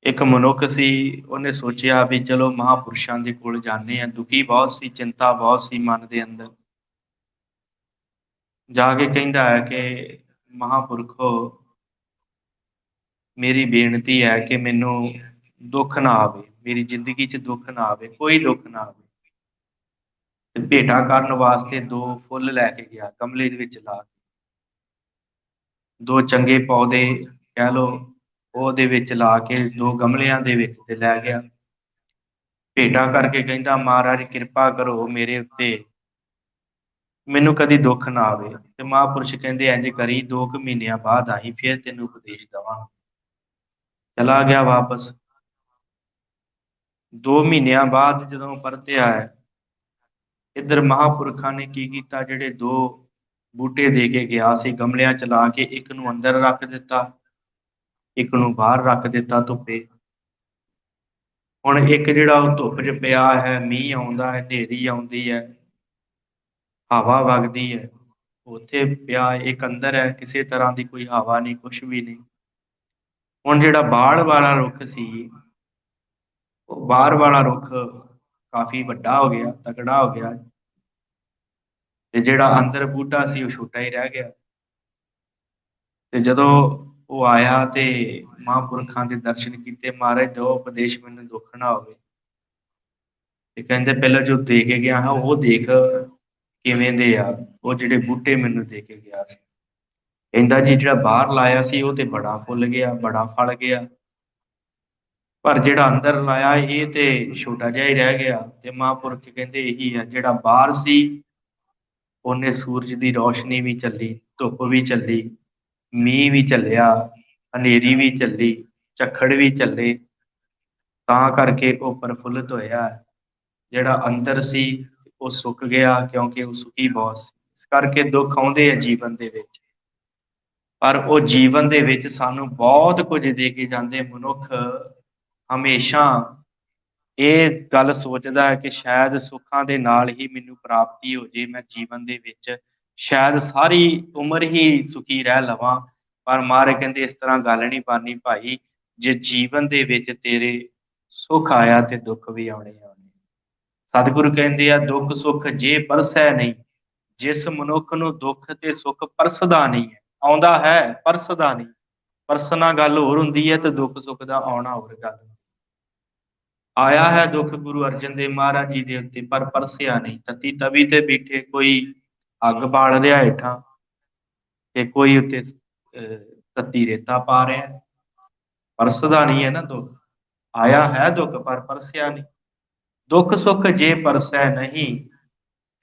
ਇੱਕ ਮਨੁੱਖ ਸੀ, ਉਹਨੇ ਸੋਚਿਆ ਵੀ ਚਲੋ ਮਹਾਂਪੁਰਸ਼ਾਂ ਦੇ ਕੋਲ ਜਾਂਦੇ ਆ। ਦੁਖੀ ਬਹੁਤ ਸੀ, ਚਿੰਤਾ ਬਹੁਤ ਸੀ ਮਨ ਦੇ ਅੰਦਰ। ਜਾ ਕੇ ਕਹਿੰਦਾ ਹੈ ਕਿ ਮਹਾਂਪੁਰਖੋ, ਮੇਰੀ ਬੇਨਤੀ ਹੈ ਕਿ ਮੈਨੂੰ ਦੁੱਖ ਨਾ ਆਵੇ, ਮੇਰੀ ਜ਼ਿੰਦਗੀ 'ਚ ਦੁੱਖ ਨਾ ਆਵੇ, ਕੋਈ ਦੁੱਖ ਨਾ ਆਵੇ। ਤੇ ਭੇਟਾ ਕਰਨ ਵਾਸਤੇ 2 ਫੁੱਲ ਲੈ ਕੇ ਗਿਆ, ਗਮਲੇ ਦੇ ਵਿੱਚ ਲਾ ਕੇ। 2 ਚੰਗੇ ਪੌਦੇ ਕਹਿ ਲਓ, ਉਹਦੇ ਵਿੱਚ ਲਾ ਕੇ 2 ਗਮਲਿਆਂ ਦੇ ਵਿੱਚ ਤੇ ਲੈ ਗਿਆ। ਭੇਟਾ ਕਰਕੇ ਕਹਿੰਦਾ, ਮਹਾਰਾਜ ਕਿਰਪਾ ਕਰੋ ਮੇਰੇ ਉੱਤੇ, ਮੈਨੂੰ ਕਦੀ ਦੁੱਖ ਨਾ ਆਵੇ। ਤੇ ਮਹਾਂਪੁਰਸ਼ ਕਹਿੰਦੇ, ਇੰਝ ਕਰੀ 2 ਕੁ ਮਹੀਨਿਆਂ ਬਾਅਦ ਆਈ, ਫਿਰ ਤੈਨੂੰ ਉਪਦੇਸ਼ ਦੇਵਾਂ। ਚਲਾ ਗਿਆ ਵਾਪਸ। 2 ਮਹੀਨਿਆਂ ਬਾਅਦ ਜਦੋਂ ਪਰਤਿਆ ਹੈ, ਇੱਧਰ ਮਹਾਂਪੁਰਖਾਂ ਨੇ ਕੀ ਕੀਤਾ, ਜਿਹੜੇ 2 ਬੂਟੇ ਦੇ ਕੇ ਗਿਆ ਸੀ ਗਮਲਿਆਂ ਚ ਲਾ ਕੇ, ਇੱਕ ਨੂੰ ਅੰਦਰ ਰੱਖ ਦਿੱਤਾ, ਇੱਕ ਨੂੰ ਬਾਹਰ ਰੱਖ ਦਿੱਤਾ ਧੁੱਪੇ। ਹੁਣ ਇੱਕ ਜਿਹੜਾ ਉਹ ਧੁੱਪ 'ਚ ਪਿਆ ਹੈ, ਮੀਂਹ ਆਉਂਦਾ ਹੈ, ਹਨੇਰੀ ਆਉਂਦੀ ਹੈ, ਹਵਾ ਵਗਦੀ ਹੈ, ਉੱਥੇ ਪਿਆ। ਇੱਕ ਅੰਦਰ ਹੈ, ਕਿਸੇ ਤਰ੍ਹਾਂ ਦੀ ਕੋਈ ਹਵਾ ਨਹੀਂ, ਕੁਛ ਵੀ ਨਹੀਂ। ਹੁਣ ਜਿਹੜਾ ਬਾਹਰ ਵਾਲਾ ਰੁੱਖ ਸੀ, ਉਹ ਬਾਹਰ ਵਾਲਾ ਰੁੱਖ ਕਾਫੀ ਵੱਡਾ ਹੋ ਗਿਆ, ਤਕੜਾ ਹੋ ਗਿਆ, ਤੇ ਜਿਹੜਾ ਅੰਦਰ ਬੂਟਾ ਸੀ ਉਹ ਛੋਟਾ ਹੀ ਰਹਿ ਗਿਆ। ਤੇ ਜਦੋਂ ਉਹ ਆਇਆ ਤੇ ਮਹਾਂਪੁਰਖਾਂ ਦੇ ਦਰਸ਼ਨ ਕੀਤੇ, ਮਹਾਰਾਜ ਜੋ ਉਪਦੇਸ਼ ਮੈਨੂੰ ਦੁੱਖ ਨਾ ਹੋਵੇ। ਤੇ ਕਹਿੰਦੇ, ਪਹਿਲਾਂ ਜੋ ਦੇ ਕੇ ਗਿਆ ਹਾਂ ਉਹ ਦੇਖ ਕਿਵੇਂ ਦੇ ਆ, ਉਹ ਜਿਹੜੇ ਬੂਟੇ ਮੈਨੂੰ ਦੇ ਕੇ ਗਿਆ ਸੀ। ਕਹਿੰਦਾ ਜੀ, ਜਿਹੜਾ ਬਾਹਰ ਲਾਇਆ ਸੀ ਉਹ ਤੇ ਬੜਾ ਫੁੱਲ ਗਿਆ, ਬੜਾ ਫਲ ਗਿਆ, ਪਰ ਜਿਹੜਾ ਅੰਦਰ ਲਾਇਆ ਇਹ ਤੇ ਛੋਟਾ ਜਿਹਾ ਹੀ ਰਹਿ ਗਿਆ। ਤੇ ਮਹਾਂਪੁਰਖ ਕਹਿੰਦੇ, ਇਹੀ ਹੈ, ਜਿਹੜਾ ਬਾਹਰ ਸੀ ਉਹਨੇ ਸੂਰਜ ਦੀ ਰੌਸ਼ਨੀ ਵੀ ਝੱਲੀ, ਧੁੱਪ ਵੀ ਝੱਲੀ, ਮੀਂਹ ਵੀ ਝੱਲਿਆ, ਹਨੇਰੀ ਵੀ ਝੱਲੀ, ਝੱਖੜ ਵੀ ਝੱਲੇ, ਤਾਂ ਕਰਕੇ ਉਹ ਪ੍ਰਫੁੱਲਤ ਹੋਇਆ। ਜਿਹੜਾ ਅੰਦਰ ਸੀ ਉਹ ਸੁੱਕ ਗਿਆ, ਕਿਉਂਕਿ ਉਹ ਸੁੱਕੀ ਬਹੁਤ ਸੀ। ਇਸ ਕਰਕੇ ਦੁੱਖ ਆਉਂਦੇ ਆ ਜੀਵਨ ਦੇ ਵਿੱਚ, ਪਰ ਉਹ ਜੀਵਨ ਦੇ ਵਿੱਚ ਸਾਨੂੰ ਬਹੁਤ ਕੁਝ ਦੇ ਕੇ ਜਾਂਦੇ। ਮਨੁੱਖ ਹਮੇਸ਼ਾ ਇਹ ਗੱਲ ਸੋਚਦਾ ਹੈ ਕਿ ਸ਼ਾਇਦ ਸੁੱਖਾਂ ਦੇ ਨਾਲ ਹੀ ਮੈਨੂੰ ਪ੍ਰਾਪਤੀ ਹੋ ਜੇ, ਮੈਂ ਜੀਵਨ ਦੇ ਵਿੱਚ ਸ਼ਾਇਦ ਸਾਰੀ ਉਮਰ ਹੀ ਸੁਖੀ ਰਹਿ ਲਵਾਂ। ਪਰ ਮਹਾਰਾਜ ਕਹਿੰਦੇ, ਇਸ ਤਰ੍ਹਾਂ ਗੱਲ ਨਹੀਂ ਬਣਨੀ ਭਾਈ। ਜੇ ਜੀਵਨ ਦੇ ਵਿੱਚ ਤੇਰੇ ਸੁੱਖ ਆਇਆ ਤੇ ਦੁੱਖ ਵੀ ਆਉਣੇ ਆਉਣੇ। ਸਤਿਗੁਰੂ ਕਹਿੰਦੇ ਆ, ਦੁੱਖ ਸੁੱਖ ਜੇ ਪਰਸੈ ਨਹੀਂ। ਜਿਸ ਮਨੁੱਖ ਨੂੰ ਦੁੱਖ ਤੇ ਸੁੱਖ ਪਰਸਦਾ ਨਹੀਂ ਹੈ, ਆਉਂਦਾ ਹੈ ਪਰਸਦਾ ਨਹੀਂ। ਪਰਸਨਾ ਗੱਲ ਹੋਰ ਹੁੰਦੀ ਹੈ ਤੇ ਦੁੱਖ ਸੁੱਖ ਦਾ ਆਉਣਾ ਹੋਰ ਗੱਲ। ਆਇਆ ਹੈ ਦੁੱਖ ਗੁਰੂ ਅਰਜਨ ਦੇਵ ਮਹਾਰਾਜ ਜੀ ਦੇ ਉੱਤੇ, ਪਰ ਪਰਸਿਆ ਨਹੀਂ। ਤਤੀ ਤਵੀ ਤੇ ਬੈਠੇ ਕੋਈ ਅੱਗ ਬਾਲ ਰਿਹਾ ਹੇਠਾਂ, ਤੇ ਕੋਈ ਉੱਤੇ ਤੱਤੀ ਰੇਤਾ ਪਾ ਰਿਹਾ, ਪਰਸਦਾ ਨਹੀਂ ਹੈ ਨਾ ਦੁੱਖ। ਆਇਆ ਹੈ ਦੁੱਖ ਪਰ ਪਰਸਿਆ ਨਹੀਂ। ਦੁੱਖ ਸੁੱਖ ਜੇ ਪਰਸੈ ਨਹੀਂ,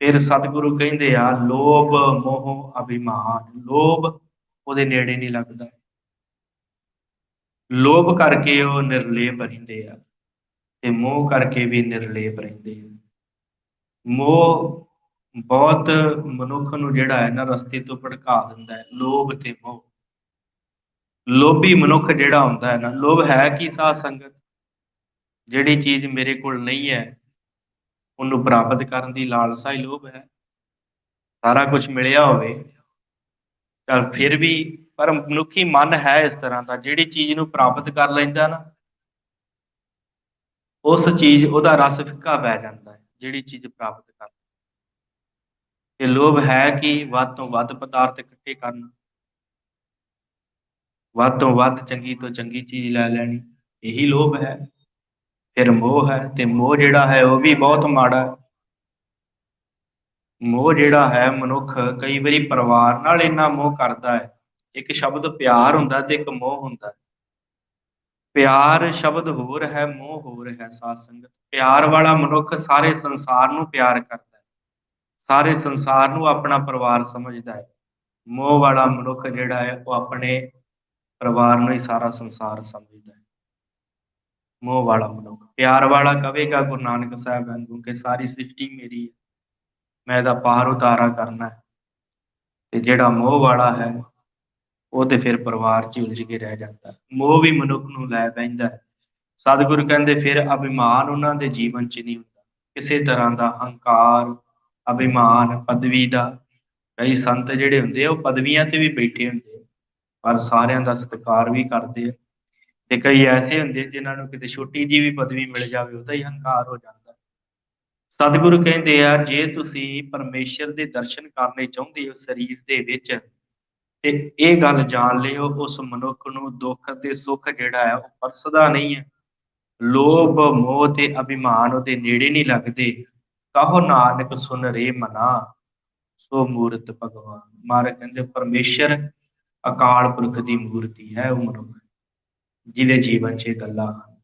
ਫਿਰ ਸਤਿਗੁਰੂ ਕਹਿੰਦੇ ਆ, ਲੋਭ ਮੋਹ, ਅਭਿਮਾਨ, ਲੋਭ ਉਹਦੇ ਨੇੜੇ ਨਹੀਂ ਲੱਗਦਾ। ਲੋਭ ਕਰਕੇ ਉਹ ਨਿਰਲੇਪ ਰਹਿੰਦੇ ਆ ਤੇ ਮੋਹ ਕਰਕੇ ਵੀ ਨਿਰਲੇਪ ਰਹਿੰਦੇ ਆ। ਮੋਹ ਬਹੁਤ ਮਨੁੱਖ ਨੂੰ ਜਿਹੜਾ ਹੈ ਨਾ ਰਸਤੇ ਤੋਂ ਭਟਕਾ ਦਿੰਦਾ ਹੈ, ਲੋਭ ਤੇ ਮੋਹ। ਲੋਭੀ ਮਨੁੱਖ ਜਿਹੜਾ ਹੁੰਦਾ ਹੈ ਨਾ, ਲੋਭ ਹੈ ਕੀ ਸਾਧ ਸੰਗਤ? ਜਿਹੜੀ ਚੀਜ਼ ਮੇਰੇ ਕੋਲ ਨਹੀਂ ਹੈ ਉਹਨੂੰ ਪ੍ਰਾਪਤ ਕਰਨ ਦੀ ਲਾਲਸਾ ਹੀ ਲੋਭ ਹੈ। ਸਾਰਾ ਕੁਝ ਮਿਲਿਆ ਹੋਵੇ ਤਾਂ ਫਿਰ ਵੀ, ਪਰ ਮਨੁੱਖੀ ਮਨ ਹੈ ਇਸ ਤਰ੍ਹਾਂ ਦਾ, ਜਿਹੜੀ ਚੀਜ਼ ਨੂੰ ਪ੍ਰਾਪਤ ਕਰ ਲੈਂਦਾ ਨਾ, ਉਸ ਚੀਜ਼ ਉਹਦਾ ਰਸ ਫਿੱਕਾ ਪੈ ਜਾਂਦਾ ਹੈ, ਜਿਹੜੀ ਚੀਜ਼ ਪ੍ਰਾਪਤ ਕਰ। ਤੇ ਲੋਭ ਹੈ ਕਿ ਵੱਧ ਤੋਂ ਵੱਧ ਪਦਾਰਥ ਇਕੱਠੇ ਕਰਨਾ, ਵੱਧ ਤੋਂ ਵੱਧ ਚੰਗੀ ਤੋਂ ਚੰਗੀ ਚੀਜ਼ ਲੈ ਲੈਣੀ, ਇਹੀ ਲੋਭ ਹੈ। ਫਿਰ ਮੋਹ ਹੈ, ਤੇ ਮੋਹ ਜਿਹੜਾ ਹੈ ਉਹ ਵੀ ਬਹੁਤ ਮਾੜਾ ਹੈ। ਮੋਹ ਜਿਹੜਾ ਹੈ, ਮਨੁੱਖ ਕਈ ਵਾਰੀ ਪਰਿਵਾਰ ਨਾਲ ਇੰਨਾ ਮੋਹ ਕਰਦਾ ਹੈ। ਇੱਕ ਸ਼ਬਦ ਪਿਆਰ ਹੁੰਦਾ ਤੇ ਇੱਕ ਮੋਹ ਹੁੰਦਾ। ਪਿਆਰ ਸ਼ਬਦ ਹੋਰ ਹੈ, ਮੋਹ ਹੋਰ ਹੈ ਸਾਧ ਸੰਗਤ। ਪਿਆਰ ਵਾਲਾ ਮਨੁੱਖ ਸਾਰੇ ਸੰਸਾਰ ਨੂੰ ਪਿਆਰ ਕਰਦਾ ਹੈ, ਸਾਰੇ ਸੰਸਾਰ ਨੂੰ ਆਪਣਾ ਪਰਿਵਾਰ ਸਮਝਦਾ ਹੈ। ਮੋਹ ਵਾਲਾ ਮਨੁੱਖ ਜਿਹੜਾ ਹੈ ਉਹ ਆਪਣੇ ਪਰਿਵਾਰ ਨੂੰ ਹੀ ਸਾਰਾ ਸੰਸਾਰ ਸਮਝਦਾ ਹੈ। ਮੋਹ ਵਾਲਾ ਮਨੁੱਖ, ਪਿਆਰ ਵਾਲਾ ਕਵੇਗਾ ਗੁਰੂ ਨਾਨਕ ਸਾਹਿਬ ਵਾਂਗੂ ਕਿ ਸਾਰੀ ਸ੍ਰਿਸ਼ਟੀ ਮੇਰੀ ਹੈ, ਮੈਂ ਇਹਦਾ ਪਾਰ ਉਤਾਰਾ ਕਰਨਾ ਹੈ। ਤੇ ਜਿਹੜਾ ਮੋਹ ਵਾਲਾ ਹੈ ਉਹ ਤੇ ਫਿਰ ਪਰਿਵਾਰ 'ਚ ਉਲਝ ਕੇ ਰਹਿ ਜਾਂਦਾ। ਮੋਹ ਵੀ ਮਨੁੱਖ ਨੂੰ ਲੈ ਬਹਿੰਦਾ ਹੈ। ਸਤਿਗੁਰੂ ਕਹਿੰਦੇ ਫਿਰ ਅਭਿਮਾਨ ਉਹਨਾਂ ਦੇ ਜੀਵਨ 'ਚ ਨਹੀਂ ਹੁੰਦਾ, ਕਿਸੇ ਤਰ੍ਹਾਂ ਦਾ ਹੰਕਾਰ, ਅਭਿਮਾਨ, ਪਦਵੀ ਦਾ। ਕਈ ਸੰਤ ਜਿਹੜੇ ਹੁੰਦੇ ਆ ਉਹ ਪਦਵੀਆਂ ਤੇ ਵੀ ਬੈਠੇ ਹੁੰਦੇ ਆ, ਪਰ ਸਾਰਿਆਂ ਦਾ ਸਤਿਕਾਰ ਵੀ ਕਰਦੇ ਆ। ਤੇ ਕਈ ਐਸੇ ਹੁੰਦੇ ਜਿਨ੍ਹਾਂ ਨੂੰ ਕਿਤੇ ਛੋਟੀ ਜਿਹੀ ਵੀ ਪਦਵੀ ਮਿਲ ਜਾਵੇ ਉਹਦਾ ਹੀ ਹੰਕਾਰ ਹੋ ਜਾਂਦਾ। ਸਤਿਗੁਰੂ ਕਹਿੰਦੇ ਆ, ਜੇ ਤੁਸੀਂ ਪਰਮੇਸ਼ਰ ਦੇ ਦਰਸ਼ਨ ਕਰਨੇ ਚਾਹੁੰਦੇ ਹੋ ਸਰੀਰ ਦੇ ਵਿੱਚ, ਤੇ ਇਹ ਗੱਲ ਜਾਣ ਲਿਓ, ਉਸ ਮਨੁੱਖ ਨੂੰ ਦੁੱਖ ਤੇ ਸੁੱਖ ਜਿਹੜਾ ਹੈ ਉਹ ਪਰਸਦਾ ਨਹੀਂ ਹੈ। ਲੋਭ, ਮੋਹ ਤੇ ਅਭਿਮਾਨ ਉਹਦੇ ਨੇੜੇ ਨਹੀਂ ਲੱਗਦੇ। ਕਹੋ ਨਾਨਕ ਸੁਨ ਰੇ ਮਨਾ, ਸੋ ਮੂਰਤ ਭਗਵਾਨ। ਮਹਾਰਾਜ ਕਹਿੰਦੇ ਪਰਮੇਸ਼ਰ ਅਕਾਲ ਪੁਰਖ ਦੀ ਮੂਰਤੀ ਹੈ ਉਹ ਮਨੁੱਖ, ਜਿਹਦੇ ਜੀਵਨ 'ਚ ਇਹ ਗੱਲਾਂ ਹਨ।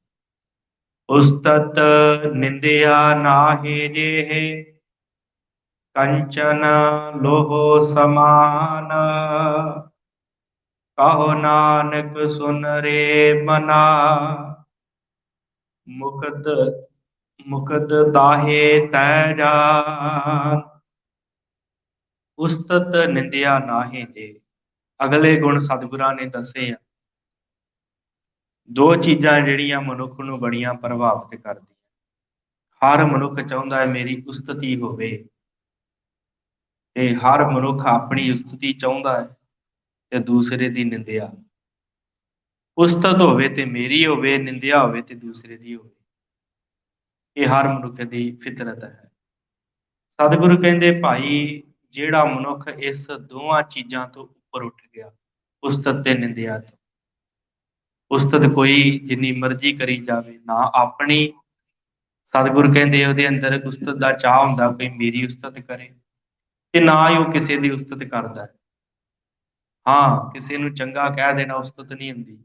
ਉਸਤਤ ਨਿੰਦਿਆ ਨਾਹਿ ਜੇਹ, ਕੰਚਨ ਲੋਹ ਸਮਾਨ। ਕਹੋ ਨਾਨਕ ਸੁਨ ਰੇ ਮਨਾ, ਮੁਕਤ ਮੁਕਤ ਦਾਹੇ ਤੈ ਜਾਨ। ਉਸਤਤ ਨਿੰਦਿਆ ਨਾਹਿ ਜੇ। ਅਗਲੇ ਗੁਣ ਸਤਿਗੁਰਾਂ ਨੇ ਦੱਸੇ ਆ। ਦੋ ਚੀਜ਼ਾਂ ਜਿਹੜੀਆਂ ਮਨੁੱਖ ਨੂੰ ਬੜੀਆਂ ਪ੍ਰਭਾਵਿਤ ਕਰਦੀਆਂ। ਹਰ ਮਨੁੱਖ ਚਾਹੁੰਦਾ ਹੈ ਮੇਰੀ ਉਸਤਤੀ ਹੋਵੇ, ਤੇ ਹਰ ਮਨੁੱਖ ਆਪਣੀ ਉਸਤਤੀ ਚਾਹੁੰਦਾ ਹੈ ਤੇ ਦੂਸਰੇ ਦੀ ਨਿੰਦਿਆ। ਉਸਤਤ ਹੋਵੇ ਤੇ ਮੇਰੀ ਹੋਵੇ, ਨਿੰਦਿਆ ਹੋਵੇ ਤੇ ਦੂਸਰੇ ਦੀ ਹੋਵੇ। ਇਹ ਹਰ ਮਨੁੱਖ ਦੀ ਫਿਤਰਤ ਹੈ। ਸਤਿਗੁਰੂ ਕਹਿੰਦੇ ਭਾਈ, ਜਿਹੜਾ ਮਨੁੱਖ ਇਸ ਦੋਵਾਂ ਚੀਜ਼ਾਂ ਤੋਂ ਉੱਪਰ ਉੱਠ ਗਿਆ, ਉਸਤਤ ਤੇ ਨਿੰਦਿਆ ਤੋਂ। ਉਸਤਤ ਕੋਈ ਜਿੰਨੀ ਮਰਜ਼ੀ ਕਰੀ ਜਾਵੇ, ਨਾ ਆਪਣੀ, ਸਤਿਗੁਰੂ ਕਹਿੰਦੇ ਉਹਦੇ ਅੰਦਰ ਉਸਤਤ ਦਾ ਚਾਹ ਹੁੰਦਾ ਕੋਈ ਮੇਰੀ ਉਸਤਤ ਕਰੇ, ਤੇ ਨਾ ਹੀ ਉਹ ਕਿਸੇ ਦੀ ਉਸਤਤ ਕਰਦਾ। ਹਾਂ, ਕਿਸੇ ਨੂੰ ਚੰਗਾ ਕਹਿ ਦੇਣਾ ਉਸਤਤ ਨਹੀਂ ਹੁੰਦੀ,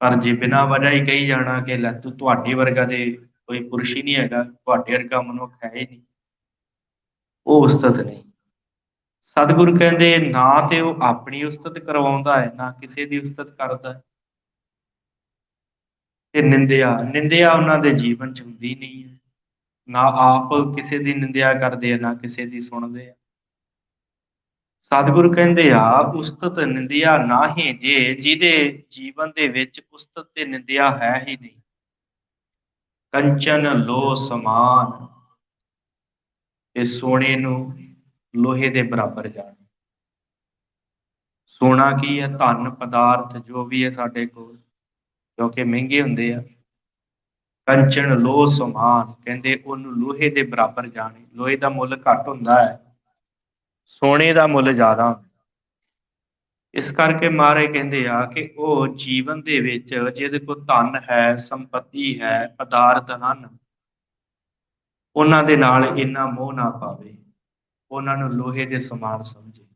ਪਰ ਜੇ ਬਿਨਾਂ ਵਜ੍ਹਾ ਹੀ ਕਹੀ ਜਾਣਾ ਕਿ ਲੈ ਤੂੰ, ਤੁਹਾਡੇ ਵਰਗਾ ਤੇ ਕੋਈ ਪੁਰਸ਼ ਹੀ ਨਹੀਂ ਹੈਗਾ, ਤੁਹਾਡੇ ਵਰਗਾ ਮਨੁੱਖ ਹੈ ਹੀ ਨਹੀਂ, ਉਹ ਉਸਤਤ ਨਹੀਂ। ਸਤਿਗੁਰੂ ਕਹਿੰਦੇ ਨਾ ਤੇ ਉਹ ਆਪਣੀ ਉਸਤਤ ਕਰਵਾਉਂਦਾ ਹੈ, ਨਾ ਕਿਸੇ ਦੀ ਉਸਤਤ ਕਰਦਾ ਹੈ। ਤੇ ਨਿੰਦਿਆ, ਨਿੰਦਿਆ ਉਹਨਾਂ ਦੇ ਜੀਵਨ 'ਚ ਹੁੰਦੀ ਨਹੀਂ ਹੈ। ਨਾ ਆਪ ਕਿਸੇ ਦੀ ਨਿੰਦਿਆ ਕਰਦੇ ਆ, ਨਾ ਕਿਸੇ ਦੀ ਸੁਣਦੇ ਆ। ਸਤਿਗੁਰੂ ਕਹਿੰਦੇ ਆ, ਉਸਤਤ ਨਿੰਦਿਆ ਨਾਹਿ ਜੇ, ਜਿਹਦੇ ਜੀਵਨ ਦੇ ਵਿੱਚ ਉਸਤਤ ਤੇ ਨਿੰਦਿਆ ਹੈ ਹੀ ਨਹੀਂ। ਕੰਚਨ ਲੋਹ ਸਮਾਨ, ਤੇ ਸੋਨੇ ਨੂੰ ਲੋਹੇ ਦੇ ਬਰਾਬਰ ਜਾਣੇ। ਸੋਨਾ ਕੀ ਹੈ? ਧਨ ਪਦਾਰਥ ਜੋ ਵੀ ਹੈ ਸਾਡੇ ਕੋਲ, ਕਿਉਂਕਿ ਮਹਿੰਗੇ ਹੁੰਦੇ ਆ। ਕੰਚਨ ਲੋਹ ਸਮਾਨ, ਕਹਿੰਦੇ ਉਹਨੂੰ ਲੋਹੇ ਦੇ ਬਰਾਬਰ ਜਾਣੇ। ਲੋਹੇ ਦਾ ਮੁੱਲ ਘੱਟ ਹੁੰਦਾ ਹੈ, ਸੋਨੇ ਦਾ ਮੁੱਲ ਜ਼ਿਆਦਾ ਹੁੰਦਾ। ਇਸ ਕਰਕੇ ਮਹਾਰਾਜ ਕਹਿੰਦੇ ਆ ਕਿ ਉਹ ਜੀਵਨ ਦੇ ਵਿੱਚ ਜਿਹਦੇ ਕੋਲ ਧਨ ਹੈ, ਸੰਪਤੀ ਹੈ, ਪਦਾਰਥ ਹਨ, ਉਹਨਾਂ ਦੇ ਨਾਲ ਇੰਨਾ ਮੋਹ ਨਾ ਪਾਵੇ, ਉਹਨਾਂ ਨੂੰ ਲੋਹੇ ਦੇ ਸਮਾਨ ਸਮਝੇ।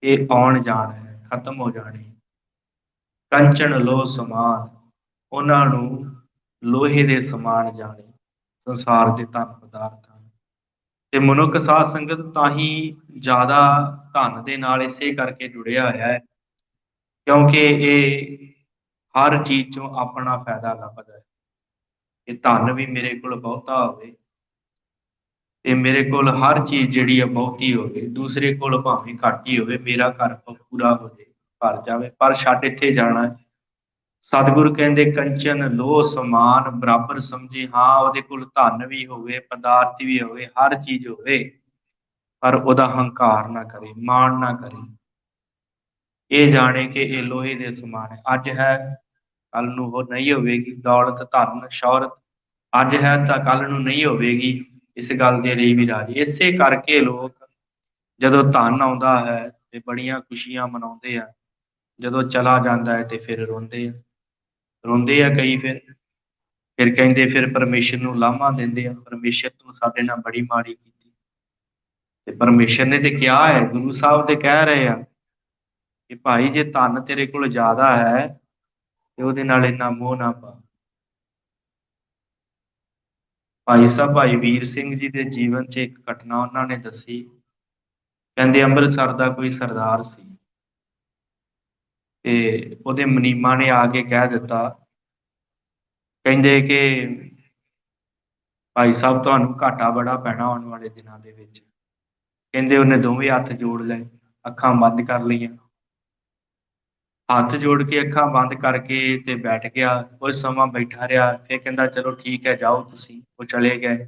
ਇਹ ਆਉਣ ਜਾਣ ਹੈ, ਖਤਮ ਹੋ ਜਾਣੀ। ਕੰਚਨ ਲੋਹ ਸਮਾਨ, ਉਹਨਾਂ ਨੂੰ ਲੋਹੇ ਦੇ ਸਮਾਨ ਜਾਣੇ ਸੰਸਾਰ ਦੇ ਧਨ ਪਦਾਰਥ ਹਨ। ਤੇ ਮਨੁੱਖ ਸਾਧ ਸੰਗਤ ਤਾਂ ਹੀ ਜ਼ਿਆਦਾ ਧਨ ਦੇ ਨਾਲ ਇਸੇ ਕਰਕੇ ਜੁੜਿਆ ਹੋਇਆ ਹੈ, ਕਿਉਂਕਿ ਇਹ हर चीज चों अपना फायदा लभदा है कि धन भी मेरे कोल बहुता होवे ते मेरे कोल हर चीज जिहड़ी है बहुती होवे, दूसरे कोल भावें घट ही होवे, मेरा घर पूरा हो जाए, भर जावे, पर छड्ड इत्थे जाना है। सतगुरु कहंदे कंचन लोह समान बराबर समझे। हाँ ਉਹਦੇ ਕੋਲ ਧਨ ਵੀ ਹੋਵੇ, ਪਦਾਰਥ ਵੀ ਹੋਵੇ, ਹਰ ਚੀਜ਼ ਹੋਵੇ, ਪਰ ਉਹਦਾ ਹੰਕਾਰ ਨਾ ਕਰੇ, ਮਾਣ ਨਾ ਕਰੇ। ਇਹ ਜਾਣੇ ਕਿ ਇਹ ਲੋਹੇ ਦੇ ਸਮਾਨ ਹੈ। ਅੱਜ ਹੈ, ਕੱਲ ਨੂੰ ਉਹ ਨਹੀਂ ਹੋਵੇਗੀ। ਦੌਲਤ, ਧਨ, ਸ਼ੌਹਰਤ ਅੱਜ ਹੈ ਤਾਂ ਕੱਲ ਨੂੰ ਨਹੀਂ ਹੋਵੇਗੀ। ਇਸ ਗੱਲ ਦੇ ਲਈ ਵੀ ਰਾਜੀ। ਇਸੇ ਕਰਕੇ ਲੋਕ ਜਦੋਂ ਧਨ ਆਉਂਦਾ ਹੈ ਤੇ ਬੜੀਆਂ ਖੁਸ਼ੀਆਂ ਮਨਾਉਂਦੇ ਆ, ਜਦੋਂ ਚਲਾ ਜਾਂਦਾ ਹੈ ਤੇ ਫਿਰ ਰੋਂਦੇ ਆ। ਰੋਂਦੇ ਆ ਕਈ, ਫਿਰ ਕਹਿੰਦੇ, ਫਿਰ ਪਰਮੇਸ਼ਰ ਨੂੰ ਲਾਮਾ ਦਿੰਦੇ ਆ, ਪਰਮੇਸ਼ਰ ਤੂੰ ਸਾਡੇ ਨਾਲ ਬੜੀ ਮਾੜੀ ਕੀਤੀ। ਤੇ ਪਰਮੇਸ਼ਰ ਨੇ ਤੇ ਕਿਹਾ ਹੈ, ਗੁਰੂ ਸਾਹਿਬ ਤੇ ਕਹਿ ਰਹੇ ਆ ਕਿ ਭਾਈ ਜੇ ਧਨ ਤੇਰੇ ਕੋਲ ਜ਼ਿਆਦਾ ਹੈ ਤੇ ਉਹਦੇ ਨਾਲ ਇੰਨਾ ਮੋਹ ਨਾ ਪਾ। ਭਾਈ ਸਾਹਿਬ ਭਾਈ ਵੀਰ ਸਿੰਘ ਜੀ ਦੇ ਜੀਵਨ 'ਚ ਇੱਕ ਘਟਨਾ ਉਹਨਾਂ ਨੇ ਦੱਸੀ। ਕਹਿੰਦੇ ਅੰਮ੍ਰਿਤਸਰ ਦਾ ਕੋਈ ਸਰਦਾਰ ਸੀ ਤੇ ਉਹਦੇ ਮੁਨੀਮਾਂ ਨੇ ਆ ਕੇ ਕਹਿ ਦਿੱਤਾ, ਕਹਿੰਦੇ ਕਿ ਭਾਈ ਸਾਹਿਬ ਤੁਹਾਨੂੰ ਘਾਟਾ ਬੜਾ ਪੈਣਾ ਆਉਣ ਵਾਲੇ ਦਿਨਾਂ ਦੇ ਵਿੱਚ। ਕਹਿੰਦੇ ਉਹਨੇ ਦੋਵੇਂ ਹੱਥ ਜੋੜ ਲਏ, ਅੱਖਾਂ ਬੰਦ ਕਰ ਲਈਆਂ। ਹੱਥ ਜੋੜ ਕੇ ਅੱਖਾਂ ਬੰਦ ਕਰਕੇ ਤੇ ਬੈਠ ਗਿਆ। ਕੁਝ ਸਮਾਂ ਬੈਠਾ ਰਿਹਾ, ਫਿਰ ਕਹਿੰਦਾ ਚਲੋ ਠੀਕ ਹੈ ਜਾਓ ਤੁਸੀਂ। ਉਹ ਚਲੇ ਗਏ।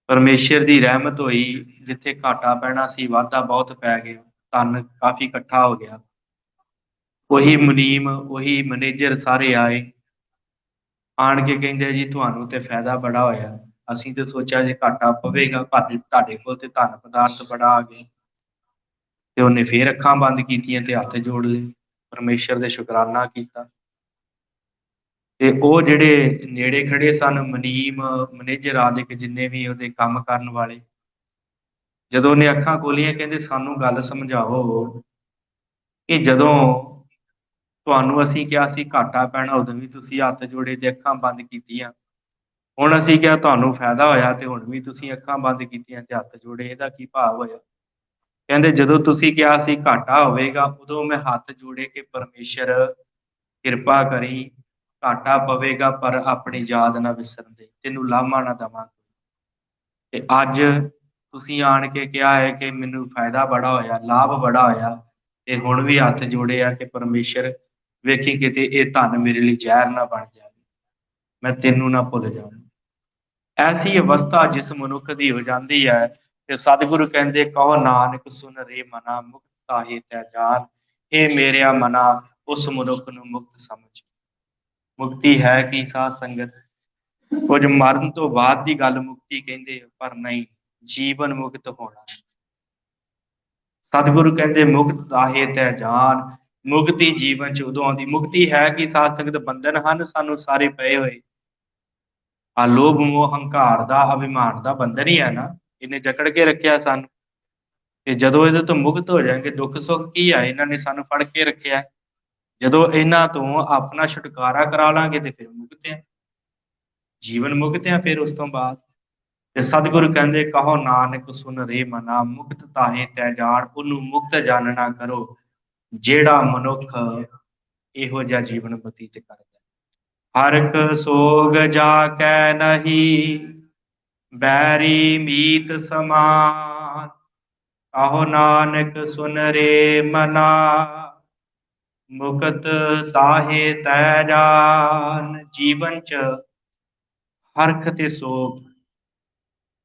ਪਰਮੇਸ਼ਰ ਦੀ ਰਹਿਮਤ ਹੋਈ, ਜਿੱਥੇ ਘਾਟਾ ਪੈਣਾ ਸੀ ਵਾਧਾ ਬਹੁਤ ਪੈ ਗਿਆ, ਧਨ ਕਾਫੀ ਇਕੱਠਾ ਹੋ ਗਿਆ। ਉਹੀ ਮੁਨੀਮ, ਉਹੀ ਮੈਨੇਜਰ ਸਾਰੇ ਆਏ, ਆਣ ਕੇ ਕਹਿੰਦੇ ਜੀ ਤੁਹਾਨੂੰ ਤੇ ਫਾਇਦਾ ਬੜਾ ਹੋਇਆ, ਅਸੀਂ ਤੇ ਸੋਚਿਆ ਜੇ ਘਾਟਾ ਪਵੇਗਾ, ਪਰ ਤੁਹਾਡੇ ਕੋਲ ਤੇ ਧਨ ਪਦਾਰਥ ਬੜਾ ਆ ਗਿਆ। ਤੇ ਉਹਨੇ ਫੇਰ ਅੱਖਾਂ ਬੰਦ ਕੀਤੀਆਂ ਤੇ ਹੱਥ ਜੋੜ ਲਏ, ਪਰਮੇਸ਼ਰ ਦੇ ਸ਼ੁਕਰਾਨਾ ਕੀਤਾ। ਤੇ ਉਹ ਜਿਹੜੇ ਨੇੜੇ ਖੜੇ ਸਨ, ਮੁਨੀਮ, ਮੈਨੇਜਰ ਆਦਿਕ ਜਿੰਨੇ ਵੀ ਉਹਦੇ ਕੰਮ ਕਰਨ ਵਾਲੇ, ਜਦੋਂ ਉਹਨੇ ਅੱਖਾਂ ਖੋਲੀਆਂ, ਕਹਿੰਦੇ ਸਾਨੂੰ ਗੱਲ ਸਮਝਾਓ ਕਿ ਜਦੋਂ ਤੁਹਾਨੂੰ ਅਸੀਂ ਕਿਹਾ ਸੀ ਘਾਟਾ ਪੈਣਾ, ਉਦੋਂ ਵੀ ਤੁਸੀਂ ਹੱਥ ਜੋੜੇ ਤੇ ਅੱਖਾਂ ਬੰਦ ਕੀਤੀਆਂ। ਹੁਣ ਅਸੀਂ ਕਿਹਾ ਤੁਹਾਨੂੰ ਫਾਇਦਾ ਹੋਇਆ ਤੇ ਹੁਣ ਵੀ ਤੁਸੀਂ ਅੱਖਾਂ ਬੰਦ ਕੀਤੀਆਂ ਤੇ ਹੱਥ ਜੋੜੇ, ਇਹਦਾ ਕੀ ਭਾਵ ਹੋਇਆ? ਕਹਿੰਦੇ ਜਦੋਂ ਤੁਸੀਂ ਕਿਹਾ ਸੀ ਘਾਟਾ ਹੋਵੇਗਾ, ਉਦੋਂ ਮੈਂ ਹੱਥ ਜੋੜੇ ਕਿ ਪਰਮੇਸ਼ਰ ਕਿਰਪਾ ਕਰੀ, ਘਾਟਾ ਪਵੇਗਾ ਪਰ ਆਪਣੀ ਯਾਦ ਨਾ ਵਿਸਰਨ ਦੇ, ਤੈਨੂੰ ਲਾਮਾ ਨਾ ਦੇਵਾਂ। ਤੇ ਅੱਜ ਤੁਸੀਂ ਆਣ ਕੇ ਕਿਹਾ ਹੈ ਕਿ ਮੈਨੂੰ ਫਾਇਦਾ ਬੜਾ ਹੋਇਆ, ਲਾਭ ਬੜਾ ਹੋਇਆ, ਤੇ ਹੁਣ ਵੀ ਹੱਥ ਜੋੜੇ ਆ ਕਿ ਪਰਮੇਸ਼ਰ ਵੇਖੀ ਕਿਤੇ ਇਹ ਧਨ ਮੇਰੇ ਲਈ ਜ਼ਹਿਰ ਨਾ ਬਣ ਜਾਵੇ, ਮੈਂ ਤੈਨੂੰ ਨਾ ਭੁੱਲ ਜਾਵਾਂ। ਐਸੀ ਅਵਸਥਾ ਜਿਸ ਮਨੁੱਖ ਦੀ ਹੋ ਜਾਂਦੀ ਹੈ ਤੇ ਸਤਿਗੁਰੂ ਕਹਿੰਦੇ ਕਹੋ ਨਾਨਕ ਸੁਨ ਰੇ ਮਨਾ ਮੁਕਤ ਤਾਹੇ ਤੈ ਜਾਨ। ਇਹ ਮੇਰਿਆ ਮਨਾ ਉਸ ਮਨੁੱਖ ਨੂੰ ਮੁਕਤ ਸਮਝ। ਮੁਕਤੀ ਹੈ ਕੀ ਸਾਧ ਸੰਗਤ? ਕੁਝ ਮਰਨ ਤੋਂ ਬਾਅਦ ਦੀ ਗੱਲ ਮੁਕਤੀ ਕਹਿੰਦੇ, ਪਰ ਨਹੀਂ, ਜੀਵਨ ਮੁਕਤ ਹੋਣਾ। ਸਤਿਗੁਰੂ ਕਹਿੰਦੇ ਮੁਕਤ ਤਾਹੇ ਤੈ ਜਾਨ। ਮੁਕਤੀ ਜੀਵਨ ਚ ਉਦੋਂ ਆਉਂਦੀ। ਮੁਕਤੀ ਹੈ ਕੀ ਸਾਧ ਸੰਗਤ? ਬੰਧਨ ਹਨ ਸਾਨੂੰ ਸਾਰੇ ਪਏ ਹੋਏ, ਆ ਲੋਭ ਮੋਹ ਹੰਕਾਰ ਦਾ, ਅਭਿਮਾਨ ਦਾ ਬੰਧਨ ਹੀ ਹੈ ਨਾ, ਇਹਨੇ ਜਕੜ ਕੇ ਰੱਖਿਆ ਸਾਨੂੰ। ਤੇ ਜਦੋਂ ਇਹਦੇ ਤੋਂ ਮੁਕਤ ਹੋ ਜਾਏਗੇ, ਦੁੱਖ ਸੁੱਖ ਕੀ ਆ, ਇਹਨਾਂ ਨੇ ਸਾਨੂੰ ਫੜ ਕੇ ਰੱਖਿਆ। ਜਦੋਂ ਇਹਨਾਂ ਤੋਂ ਆਪਣਾ ਛੁਟਕਾਰਾ ਕਰਾ ਲਾਂਗੇ ਤੇ ਫਿਰ ਮੁਕਤ ਆ, ਜੀਵਨ ਮੁਕਤ ਆ ਫਿਰ ਉਸ ਤੋਂ ਬਾਅਦ। ਤੇ ਸਤਿਗੁਰੂ ਕਹਿੰਦੇ ਕਹੋ ਨਾਨਕ ਸੁਨ ਰੇ ਮਨਾ ਮੁਕਤ ਤਾਹੇ ਤੈ ਜਾਣ। ਉਹਨੂੰ ਮੁਕਤ ਜਾਣਨਾ ਕਰੋ ਜਿਹੜਾ ਮਨੁੱਖ ਇਹੋ ਜਿਹਾ ਜੀਵਨ ਬਤੀਤ ਕਰਦਾ। ਹਰਕ ਸੋਗ ਜਾ ਕੈ ਨਹੀਂ ਬੈਰੀ ਮੀਤ ਸਮਾਨ। ਕਹੋ ਨਾਨਕ ਸੁਨ ਰੇ ਮਨਾ ਮੁਕਤ ਤਾਹੇ ਤੈ ਜਾਨ। ਜੀਵਨ ਚ ਹਰਖ ਤੇ ਸੋਗ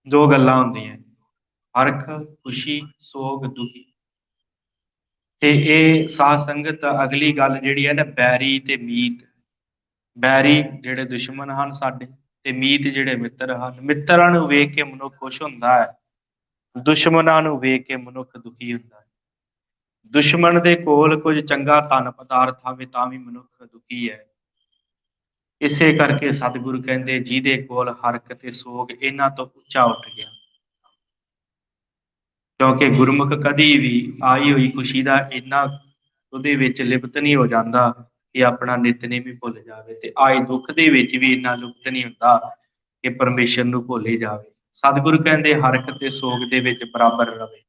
ਦੋ ਗੱਲਾਂ ਹੁੰਦੀਆਂ, ਹਰਖ ਖੁਸ਼ੀ, ਸੋਗ ਦੁਖੀ। ਤੇ ਇਹ ਸਾਧ ਸੰਗਤ ਅਗਲੀ ਗੱਲ ਜਿਹੜੀ ਹੈ ਨਾ, ਬੈਰੀ ਤੇ ਮੀਤ। ਬੈਰੀ ਜਿਹੜੇ ਦੁਸ਼ਮਣ ਹਨ ਸਾਡੇ, ਤੇ ਮੀਤ ਜਿਹੜੇ ਮਿੱਤਰ ਹਨ। ਮਿੱਤਰਾਂ ਨੂੰ ਵੇਖ ਕੇ ਮਨੁੱਖ ਖੁਸ਼ ਹੁੰਦਾ ਹੈ, ਦੁਸ਼ਮਣਾਂ ਨੂੰ ਵੇਖ ਕੇ ਮਨੁੱਖ ਦੁਖੀ ਹੁੰਦਾ ਹੈ। ਦੁਸ਼ਮਣ ਦੇ ਕੋਲ ਕੁਝ ਚੰਗਾ ਧਨ ਪਦਾਰਥ ਹੋਵੇ ਤਾਂ ਵੀ ਮਨੁੱਖ ਦੁਖੀ ਹੈ। ਇਸੇ ਕਰਕੇ ਸਤਿਗੁਰੂ ਕਹਿੰਦੇ ਜਿਹਦੇ ਕੋਲ ਹਰਖ ਤੇ ਸੋਗ ਇਹਨਾਂ ਤੋਂ ਉੱਚਾ ਉੱਠ ਗਿਆ। ਕਿਉਂਕਿ ਗੁਰਮੁਖ ਕਦੀ ਵੀ ਆਈ ਹੋਈ ਖੁਸ਼ੀ ਦਾ ਇੰਨਾ ਉਹਦੇ ਵਿੱਚ ਲਿਪਤ ਨਹੀਂ ਹੋ ਜਾਂਦਾ ਕਿ ਆਪਣਾ ਨਿਤਨੇਮ ਵੀ ਭੁੱਲ ਜਾਵੇ, ਤੇ ਆਏ ਦੁੱਖ ਦੇ ਵਿੱਚ ਵੀ ਇੰਨਾ ਲਿਪਤ ਨਹੀਂ ਹੁੰਦਾ ਕਿ ਪਰਮੇਸ਼ਰ ਨੂੰ ਭੁੱਲ ਹੀ ਜਾਵੇ। ਸਤਿਗੁਰੂ ਕਹਿੰਦੇ ਹਰਖ ਤੇ ਸੋਗ ਦੇ ਵਿੱਚ ਬਰਾਬਰ ਰਵੇ।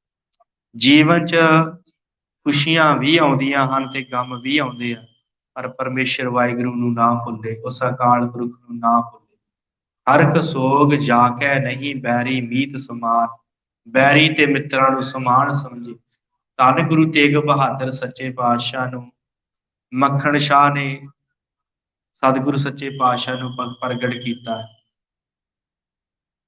ਜੀਵਨ 'ਚ ਖੁਸ਼ੀਆਂ ਵੀ ਆਉਂਦੀਆਂ ਹਨ ਤੇ ਗਮ ਵੀ ਆਉਂਦੇ ਆ, ਪਰ ਪਰਮੇਸ਼ਰ ਵਾਹਿਗੁਰੂ ਨੂੰ ਨਾ ਭੁੱਲੇ, ਉਸ ਅਕਾਲ ਪੁਰਖ ਨੂੰ ਨਾ ਭੁੱਲੇ। ਹਰਕ ਸੋਗ ਜਾ ਕੇ ਨਹੀਂ ਬੈਰੀ ਮੀਤ ਸਮਾਨ, ਬੈਰੀ ਤੇ ਮਿੱਤਰਾਂ ਨੂੰ ਸਮਾਨ ਸਮਝੇ। ਧੰਨ ਗੁਰੂ ਤੇਗ ਬਹਾਦਰ ਸੱਚੇ ਪਾਤਸ਼ਾਹ ਨੂੰ ਮੱਖਣ ਸ਼ਾਹ ਨੇ ਸਤਿਗੁਰੂ ਸੱਚੇ ਪਾਤਸ਼ਾਹ ਨੂੰ ਪ੍ਰਗਟ ਕੀਤਾ।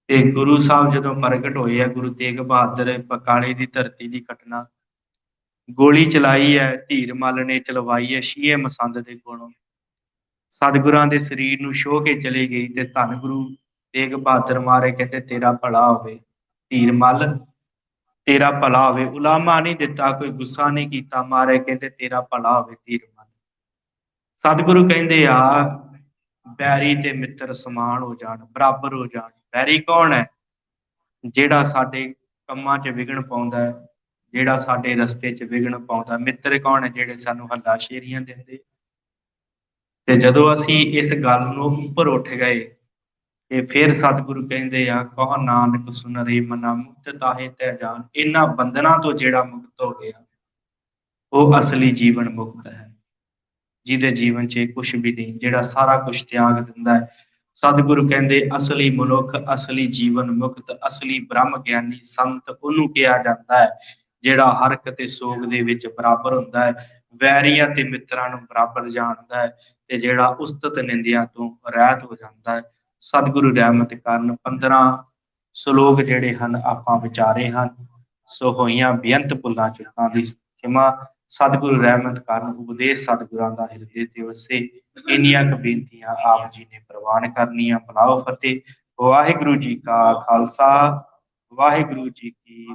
ਤੇ ਗੁਰੂ ਸਾਹਿਬ ਜਦੋਂ ਪ੍ਰਗਟ ਹੋਏ ਆ, ਗੁਰੂ ਤੇਗ ਬਹਾਦਰ ਬਕਾਲੇ ਦੀ ਧਰਤੀ ਦੀ ਘਟਨਾ, ਗੋਲੀ ਚਲਾਈ ਹੈ ਧੀਰ ਮੱਲ ਨੇ, ਚਲਵਾਈ ਹੈ ਸ਼ੀਏ ਮਸੰਦ ਦੇ ਕੋਲੋਂ। ਸਤਿਗੁਰਾਂ ਦੇ ਸਰੀਰ ਨੂੰ ਛੋਹ ਕੇ ਚਲੀ ਗਈ ਤੇ ਧੰਨ ਗੁਰੂ ਤੇਗ ਬਹਾਦਰ ਮਾਰੇ, ਕਹਿੰਦੇ ਤੇਰਾ ਭਲਾ ਹੋਵੇ ਧੀਰ ਮੱਲ, ਤੇਰਾ ਭਲਾ ਹੋਵੇ। ਉਲਾਮਾ ਨਹੀਂ ਦਿੱਤਾ, ਕੋਈ ਗੁੱਸਾ ਨਹੀਂ ਕੀਤਾ, ਮਾਰੇ ਕਹਿੰਦੇ ਤੇਰਾ ਭਲਾ ਹੋਵੇ ਧੀਰ ਮੱਲ। ਸਤਿਗੁਰੂ ਕਹਿੰਦੇ ਆ ਬੈਰੀ ਤੇ ਮਿੱਤਰ ਸਮਾਨ ਹੋ ਜਾਣ, ਬਰਾਬਰ ਹੋ ਜਾਣ। ਬੈਰੀ ਕੌਣ ਹੈ? ਜਿਹੜਾ ਸਾਡੇ ਕੰਮਾਂ 'ਚ ਵਿਘਨ ਪਾਉਂਦਾ ਹੈ, ਜਿਹੜਾ ਸਾਡੇ ਰਸਤੇ 'ਚ ਵਿਘਨ ਪਾਉਂਦਾ। ਮਿੱਤਰ ਕੌਣ ਹੈ? ਜਿਹੜੇ ਸਾਨੂੰ ਹੱਲਾਸ਼ੇਰੀਆਂ ਦਿੰਦੇ। ਤੇ ਜਦੋਂ ਅਸੀਂ ਇਸ ਗੱਲ ਨੂੰ ਉੱਪਰ ਉੱਠ ਗਏ ਤੇ ਫਿਰ ਸਤਿਗੁਰੂ ਕਹਿੰਦੇ ਆ ਕਹੋ ਨਾਨਕ ਸੁਨ ਰੇ ਮਨਾ ਮੁਕਤ ਤਾਹੇ ਤੈ ਜਾਨ। ਇਹਨਾਂ ਬੰਧਨਾਂ ਤੋਂ ਜਿਹੜਾ ਮੁਕਤ ਹੋ ਗਿਆ ਉਹ ਅਸਲੀ ਜੀਵਨ ਮੁਕਤ ਹੈ, ਜਿਹਦੇ ਜੀਵਨ 'ਚ ਕੁਛ ਵੀ ਨਹੀਂ, ਜਿਹੜਾ ਸਾਰਾ ਕੁਛ ਤਿਆਗ ਦਿੰਦਾ ਹੈ। ਸਤਿਗੁਰੂ ਕਹਿੰਦੇ ਅਸਲੀ ਮਨੁੱਖ, ਅਸਲੀ ਜੀਵਨ ਮੁਕਤ, ਅਸਲੀ ਬ੍ਰਹਮ ਗਿਆਨੀ ਸੰਤ ਉਹਨੂੰ ਕਿਹਾ ਜਾਂਦਾ ਹੈ ਜਿਹੜਾ ਹਰਕ ਤੇ ਸੋਗ ਦੇ ਵਿੱਚ ਬਰਾਬਰ ਹੁੰਦਾ ਹੈ, ਵੈਰੀਆਂ ਤੇ ਮਿੱਤਰਾਂ ਨੂੰ ਬਰਾਬਰ ਜਾਣਦਾ ਹੈ ਤੇ ਜਿਹੜਾ ਉਸਤਤ ਨਿੰਦਿਆਂ ਤੋਂ ਰਹਿਤ ਹੋ ਜਾਂਦਾ ਹੈ। ਸਤਿਗੁਰੂ ਰਹਿਮਤ ਕਰਨ 15 ਸ਼ਲੋਕ ਜਿਹੜੇ ਹਨ ਆਪਾਂ ਵਿਚਾਰੇ ਹਨ। ਸੋ ਹੋਈਆਂ ਬੇਅੰਤ ਭੁੱਲਾਂ ਚੁੱਕਾਂ ਦੀ ਖਿਮਾ। ਸਤਿਗੁਰੂ ਰਹਿਮਤ ਕਰਨ, ਉਪਦੇਸ਼ ਸਤਿਗੁਰਾਂ ਦਾ ਹਿਰਦੇ ਤੇ ਵਸੇ। ਇੰਨੀਆਂ ਕੁ ਬੇਨਤੀਆਂ ਆਪ ਜੀ ਨੇ ਪ੍ਰਵਾਨ ਕਰਨੀਆਂ। ਬੁਲਾਓ ਫਤਿਹ। ਵਾਹਿਗੁਰੂ ਜੀ ਕਾ ਖਾਲਸਾ, ਵਾਹਿਗੁਰੂ ਜੀ ਕੀ